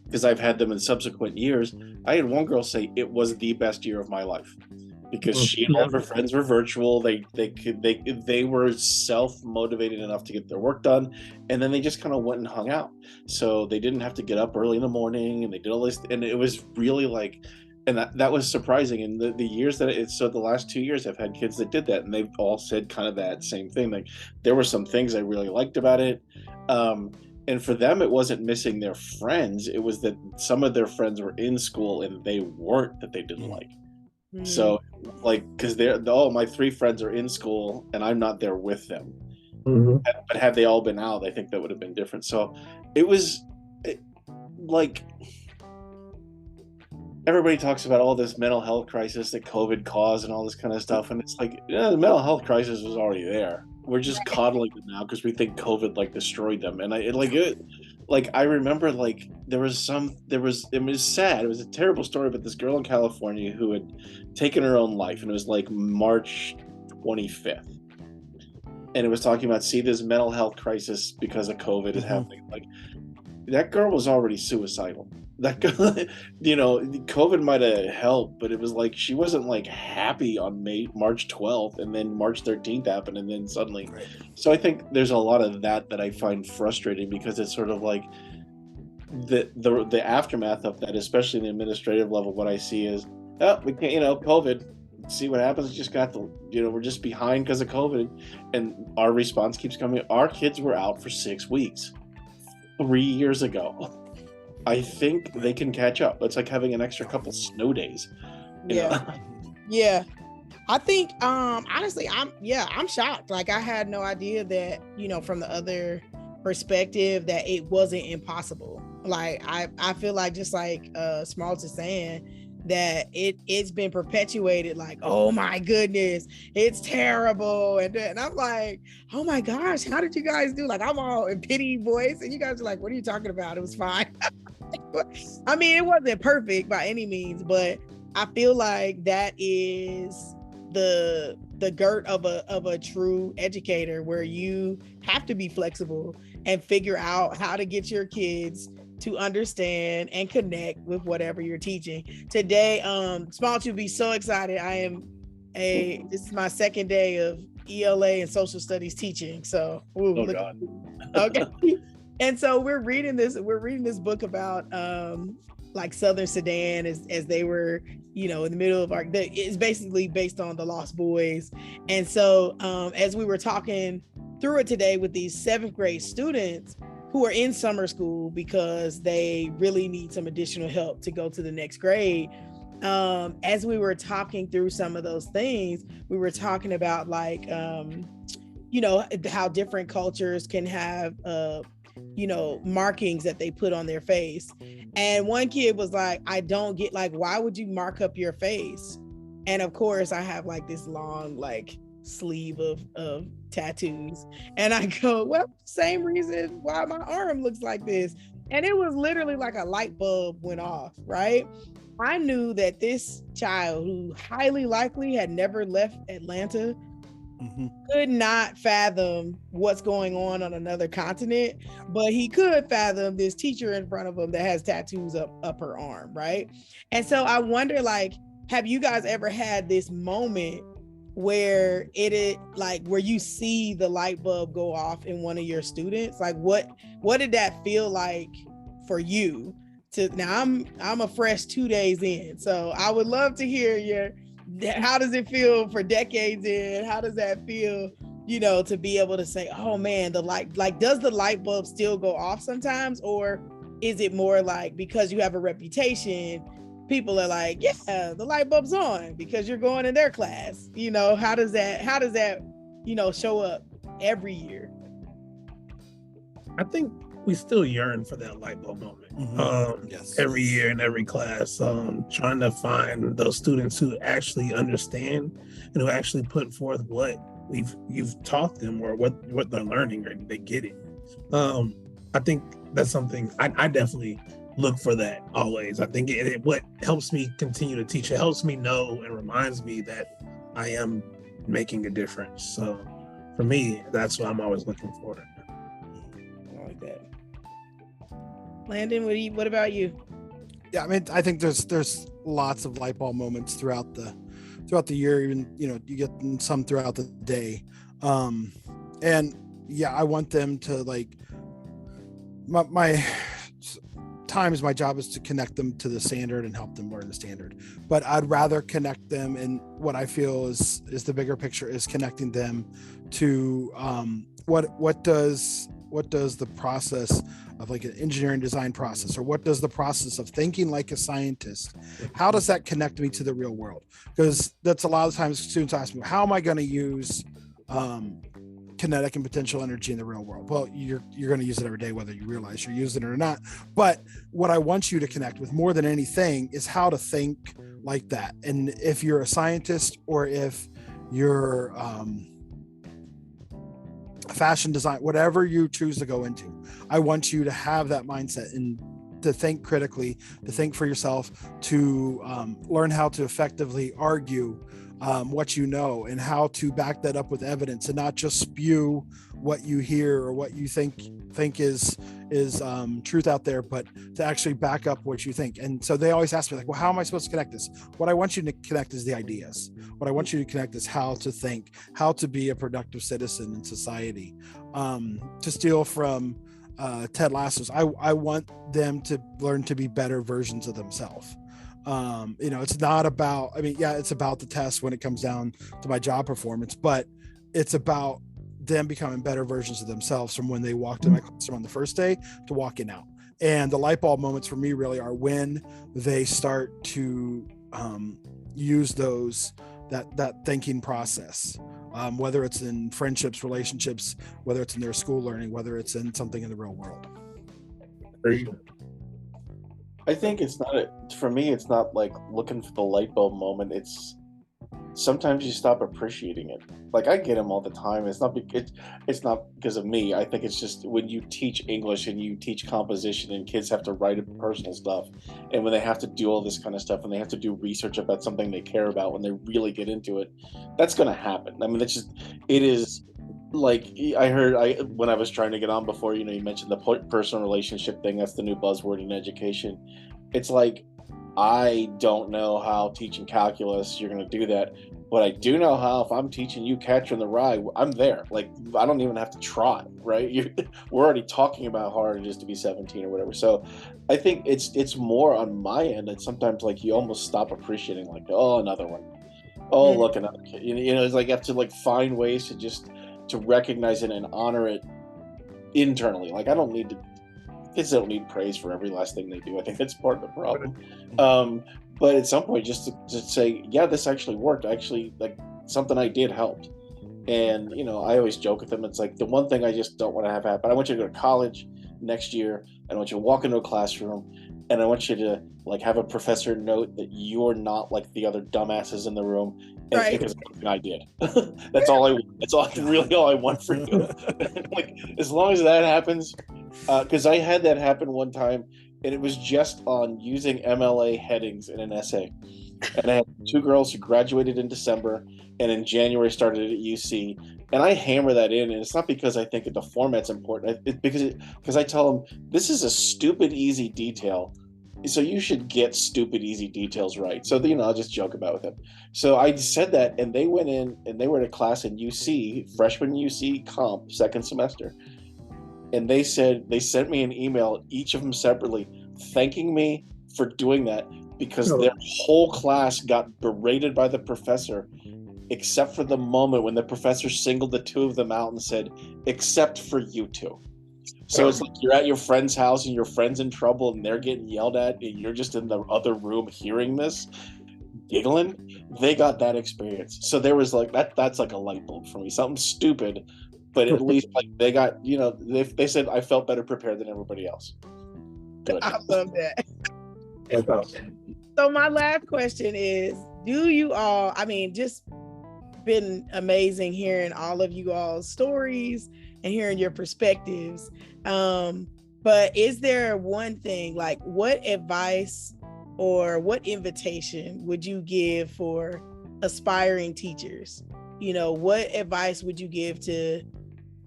because I've had them in subsequent years, I had one girl say it was the best year of my life, because she and all of her friends were virtual. They were self-motivated enough to get their work done, and then they just kind of went and hung out. So they didn't have to get up early in the morning, and they did all this, and it was really like, and that was surprising. And the years that the last 2 years I've had kids that did that, and they've all said kind of that same thing. Like, there were some things I really liked about it. And for them, it wasn't missing their friends. It was that some of their friends were in school and they weren't, that they didn't like. So like, because my 3 friends are in school and I'm not there with them. But had they all been out, I think that would have been different. So it was like, everybody talks about all this mental health crisis that COVID caused and all this kind of stuff. And it's like, yeah, the mental health crisis was already there. We're just coddling them now because we think COVID like destroyed them. And I remember like it was sad. It was a terrible story about this girl in California who had taken her own life. And it was like March 25th. And it was talking about, see, this mental health crisis because of COVID is happening. Like, that girl was already suicidal. That girl, COVID might have helped, but it was like she wasn't like happy on March 12th, and then March 13th happened, and then suddenly. Right. So I think there's a lot of that I find frustrating, because it's sort of like the aftermath of that, especially in the administrative level. What I see is, we can't, COVID. See what happens. Just got we're just behind because of COVID, and our response keeps coming. Our kids were out for 6 weeks 3 years ago. I think they can catch up. It's like having an extra couple snow days. Yeah. I think honestly, I'm shocked. Like, I had no idea that, from the other perspective, that it wasn't impossible. Like, I feel like, just like Schmaltz is saying, that it's been perpetuated, like, oh my goodness, it's terrible. And I'm like, oh my gosh, how did you guys do? Like, I'm all in pity voice, and you guys are like, what are you talking about? It was fine. I mean, it wasn't perfect by any means, but I feel like that is the the girt of a true educator, where you have to be flexible and figure out how to get your kids to understand and connect with whatever you're teaching. Today, Schmaltz, you'll be so excited. This is my second day of ELA and social studies teaching. So, God. Okay. And so we're reading this book about like Southern Sudan as they were, in the middle of it's basically based on the Lost Boys. And so as we were talking through it today with these 7th grade students who are in summer school because they really need some additional help to go to the next grade, as we were talking through some of those things, we were talking about like how different cultures can have markings that they put on their face. And one kid was like, I don't get, like, why would you mark up your face? And of course I have like this long like sleeve of tattoos, and I go, well, same reason why my arm looks like this. And it was literally like a light bulb went off, right? I knew that this child, who highly likely had never left Atlanta, could not fathom what's going on another continent, but he could fathom this teacher in front of him that has tattoos up her arm, right? And so I wonder, like, have you guys ever had this moment where where you see the light bulb go off in one of your students? Like, what did that feel like for you? Now I'm a fresh 2 days in, so I would love to hear how does it feel for decades in? How does that feel, to be able to say, oh man, does the light bulb still go off sometimes? Or is it more like, because you have a reputation, people are like, yeah, the light bulb's on because you're going in their class? How does that show up every year? I think we still yearn for that light bulb moment. Yes. Every year in every class, trying to find those students who actually understand and who actually put forth what you've taught them, or what they're learning, or they get it. I think that's something I definitely look for that always. I think what helps me continue to teach, it helps me know and reminds me that I am making a difference. So for me, that's what I'm always looking for. I like that. Landon, what about you? Yeah, I mean, I think there's lots of light bulb moments throughout the year. Even you get some throughout the day, and yeah, I want them to, like, my job is to connect them to the standard and help them learn the standard. But I'd rather connect them, and what I feel is the bigger picture is connecting them to what does the process of, like, an engineering design process, or what does the process of thinking like a scientist, how does that connect me to the real world? Because that's a lot of times students ask me, how am I going to use kinetic and potential energy in the real world? Well, you're going to use it every day, whether you realize you're using it or not. But what I want you to connect with more than anything is how to think like that. And if you're a scientist, or if you're fashion design, whatever you choose to go into, I want you to have that mindset and to think critically, to think for yourself, to learn how to effectively argue what you know, and how to back that up with evidence, and not just spew what you hear or what you think is truth out there, but to actually back up what you think. And so they always ask me, like, well, how am I supposed to connect this? What I want you to connect is the ideas. What I want you to connect is how to think, how to be a productive citizen in society. To steal from Ted Lasso's, I want them to learn to be better versions of themselves. It's not about, it's about the test when it comes down to my job performance, but it's about them becoming better versions of themselves from when they walked in my classroom on the first day to walking out. And the light bulb moments for me really are when they start to use that thinking process, whether it's in friendships, relationships, whether it's in their school learning, whether it's in something in the real world. I think for me, it's not like looking for the light bulb moment. sometimes you stop appreciating it. Like, I get them all the time. It's not because of me. I think it's just when you teach English and you teach composition and kids have to write personal stuff, and when they have to do all this kind of stuff and they have to do research about something they care about, when they really get into it, that's going to happen. I mean, it is. Like, when I was trying to get on before, you mentioned the personal relationship thing. That's the new buzzword in education. It's like, I don't know how teaching calculus you're going to do that, but I do know how, if I'm teaching you Catcher in the Rye, I'm there. Like, I don't even have to try, right? We're already talking about how hard it is to be 17 or whatever. So I think it's more on my end that sometimes, like, you almost stop appreciating, like, oh, another one. Oh, look, another kid. It's like you have to, like, find ways to recognize it and honor it internally. Like, kids don't need praise for every last thing they do. I think that's part of the problem. But at some point, just to say, yeah, this actually worked. Actually, like, something I did helped. And, I always joke with them. It's like, the one thing I just don't want to have happen, I want you to go to college next year, and I want you to walk into a classroom, and I want you to, like, have a professor note that you're not like the other dumbasses in the room. And Right. Because of something I did. That's really all I want for you. Like, as long as that happens, because I had that happen one time, and it was just on using MLA headings in an essay. And I had 2 girls who graduated in December, and in January started at UC. And I hammer that in, and it's not because I think the format's important. It's because I tell them, this is a stupid, easy detail. So you should get stupid, easy details right. So, I'll just joke about with them. So I said that, and they went in, and they were in a class in UC, freshman UC comp, second semester. And they sent me an email, each of them separately, thanking me for doing that, because their whole class got berated by the professor, except for the moment when the professor singled the 2 of them out and said, except for you 2. So it's like you're at your friend's house and your friend's in trouble and they're getting yelled at and you're just in the other room hearing this, giggling. They got that experience. So there was like that's like a light bulb for me. Something stupid, but at least, like, they got, they said I felt better prepared than everybody else. Good. I love that. That's awesome. So my last question is, do you all, just been amazing hearing all of you all's stories and hearing your perspectives. But is there one thing, like, what advice or what invitation would you give for aspiring teachers? What advice would you give to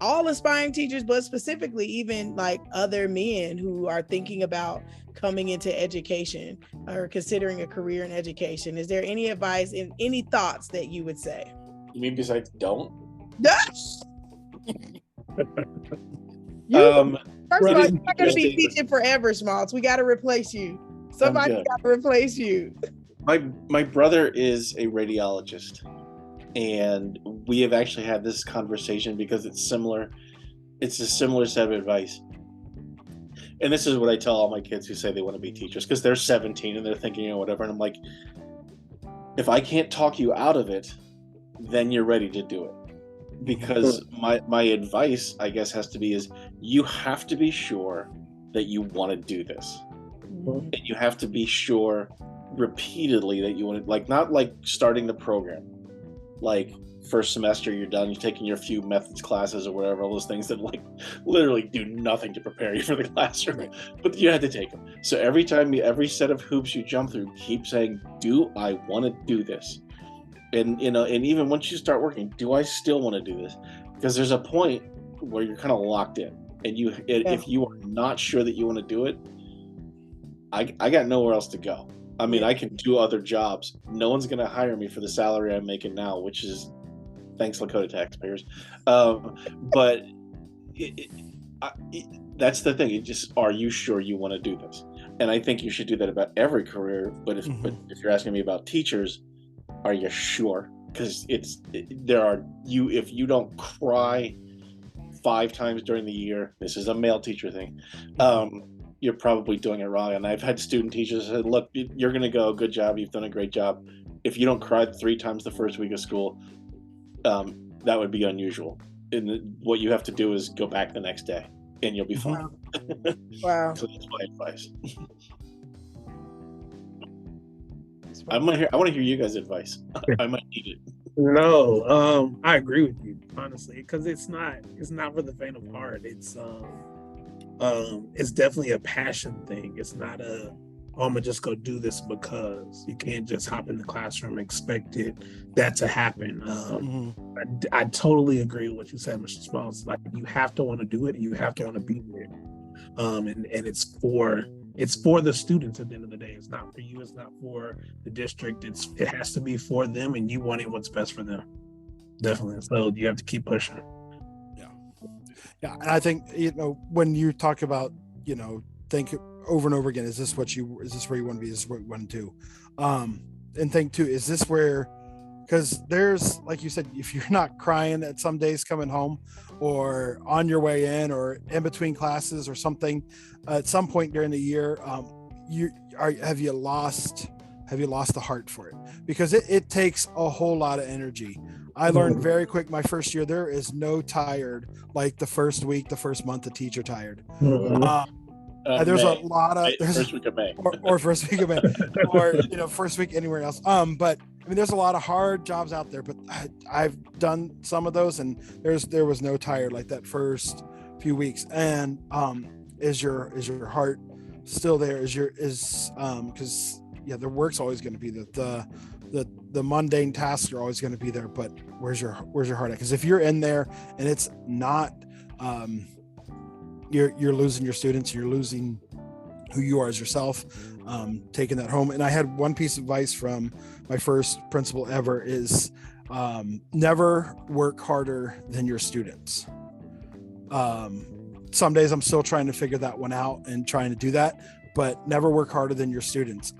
all aspiring teachers, but specifically even like other men who are thinking about coming into education or considering a career in education? Is there any advice and any thoughts that you would say? You mean besides don't? First of all, you're not going to be Steve. teaching forever, Schmaltz. We got to replace you. Somebody got to replace you. My brother is a radiologist, and we have actually had this conversation because it's similar. It's a similar set of advice. And this is what I tell all my kids who say they want to be teachers, because they're 17 and they're thinking, whatever. And I'm like, if I can't talk you out of it, then you're ready to do it. Because my advice, I guess, has to be is you have to be sure that you want to do this. And you have to be sure repeatedly that you want to, like, not like starting the program, like first semester you're done, you're taking your few methods classes or whatever, all those things that like literally do nothing to prepare you for the classroom, but you had to take them. So every set of hoops you jump through, keep saying, do I want to do this? And and even once you start working, do I still want to do this? Because there's a point where you're kind of locked in, and if you are not sure that you want to do it, I got nowhere else to go. I mean, I can do other jobs. No one's going to hire me for the salary I'm making now, which is, thanks Lakota taxpayers. But that's the thing. Are you sure you want to do this? And I think you should do that about every career. But if you're asking me about teachers, are you sure? Because if you don't cry 5 times during the year, this is a male teacher thing, you're probably doing it wrong. And I've had student teachers say, look, you're going to go, good job, you've done a great job. If you don't cry 3 times the first week of school, that would be unusual. And what you have to do is go back the next day and you'll be fine. Wow. So that's my advice. I want to hear you guys' advice. I might need it. No, I agree with you, honestly, because it's not for the faint of heart. It's definitely a passion thing. It's not a, oh, I'm gonna just go do this, because you can't just hop in the classroom and expect that to happen. I totally agree with what you said, Mr. Schmaltz. Like, you have to want to do it, you have to want to be there. And it's for the students at the end of the day. It's not for you, it's not for the district. It has to be for them, and you wanting what's best for them. Definitely. So you have to keep pushing. Yeah. And I think, when you talk about, think over and over again, is this where you want to be? Is this what you want to do? And think too, is this where, because there's, like you said, if you're not crying at some days coming home, or on your way in, or in between classes or something, at some point during the year, have you lost the heart for it? Because it takes a whole lot of energy. I learned very quick my first year, there is no tired like the first week, the first month of teacher tired. There's May. a lot of first week of May, or first week of May, or first week anywhere else. But I mean, there's a lot of hard jobs out there. But I've done some of those, and there was no tired like that first few weeks. And is your heart still there? Because the work's always going to be the mundane tasks are always going to be there. But where's your heart at? Because if you're in there and it's not, you're losing your students, you're losing who you are as yourself, taking that home. And I had one piece of advice from my first principal ever is never work harder than your students. Some days I'm still trying to figure that one out and trying to do that, but never work harder than your students.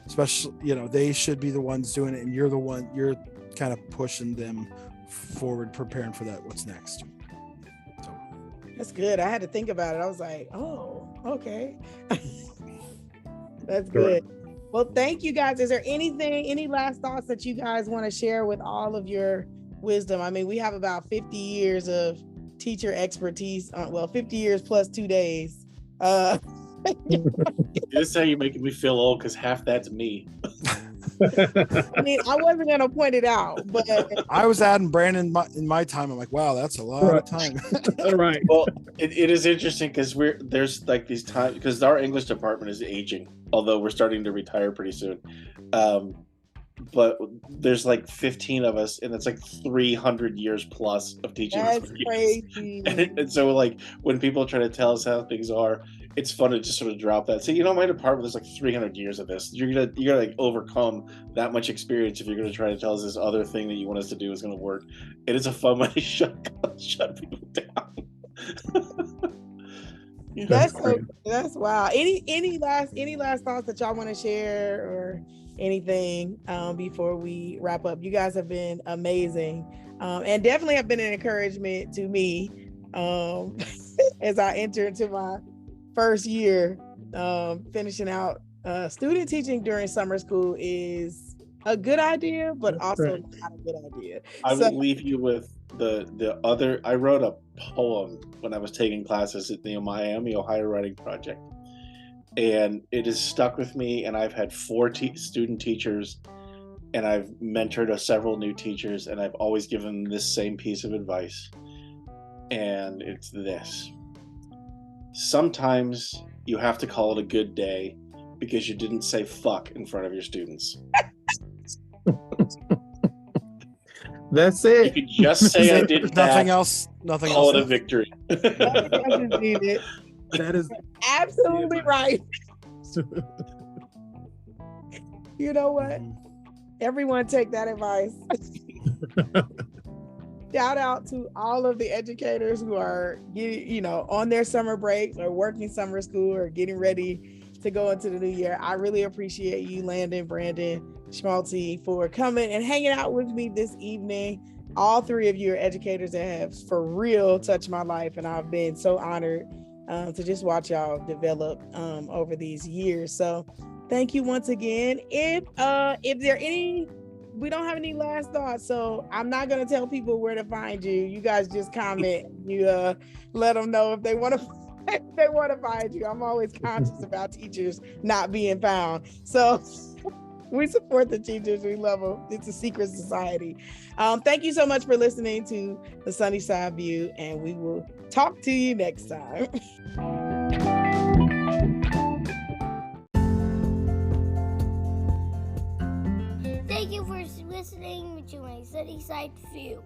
Especially, they should be the ones doing it, and you're kind of pushing them forward, preparing for that, what's next. That's good. I had to think about it. I was like, oh, okay. That's good. Well, thank you guys. Is there any last thoughts that you guys want to share with all of your wisdom? I mean, we have about 50 years of teacher expertise. 50 years plus 2 days. This is how you're making me feel old, because half that's me. I mean, I wasn't going to point it out, but I was adding Brandon in my time. I'm like, wow, that's a lot of time. Right. Well, it is interesting because there's like these times, because our English department is aging, although we're starting to retire pretty soon. But there's like 15 of us, and it's like 300 years plus of teaching. That's crazy. And so, like, when people try to tell us how things are, it's fun to just sort of drop that. So, my department, there's like 300 years of this. You're gonna like overcome that much experience if you're gonna try to tell us this other thing that you want us to do is gonna work. It is a fun way to shut people down. That's wow. Any last thoughts that y'all want to share or anything before we wrap up? You guys have been amazing, and definitely have been an encouragement to me as I enter into my first year. Finishing out student teaching during summer school is a good idea, but also not a good idea. I will leave you with the other. I wrote a poem when I was taking classes at the Miami, Ohio Writing Project, and it has stuck with me. And I've had 4 student teachers, and I've mentored several new teachers, and I've always given them this same piece of advice. And it's this: sometimes you have to call it a good day because you didn't say fuck in front of your students. That's it. You could just say I did nothing else. Nothing call else. It a victory. That is absolutely right. You know what? Everyone take that advice. Shout out to all of the educators who are on their summer breaks or working summer school or getting ready to go into the new year. I really appreciate you, Landon, Brandon, Schmaltz, for coming and hanging out with me this evening. All 3 of you are educators that have for real touched my life, and I've been so honored to just watch y'all develop over these years. So thank you once again. If there any, we don't have any last thoughts, so I'm not going to tell people where to find you. You guys just comment. You let them know if they want to find you. I'm always conscious about teachers not being found. So We support the teachers. We love them. It's a secret society. Thank you so much for listening to the Sunnyside View, and we will talk to you next time. Thank you for listening to my Sunnyside View.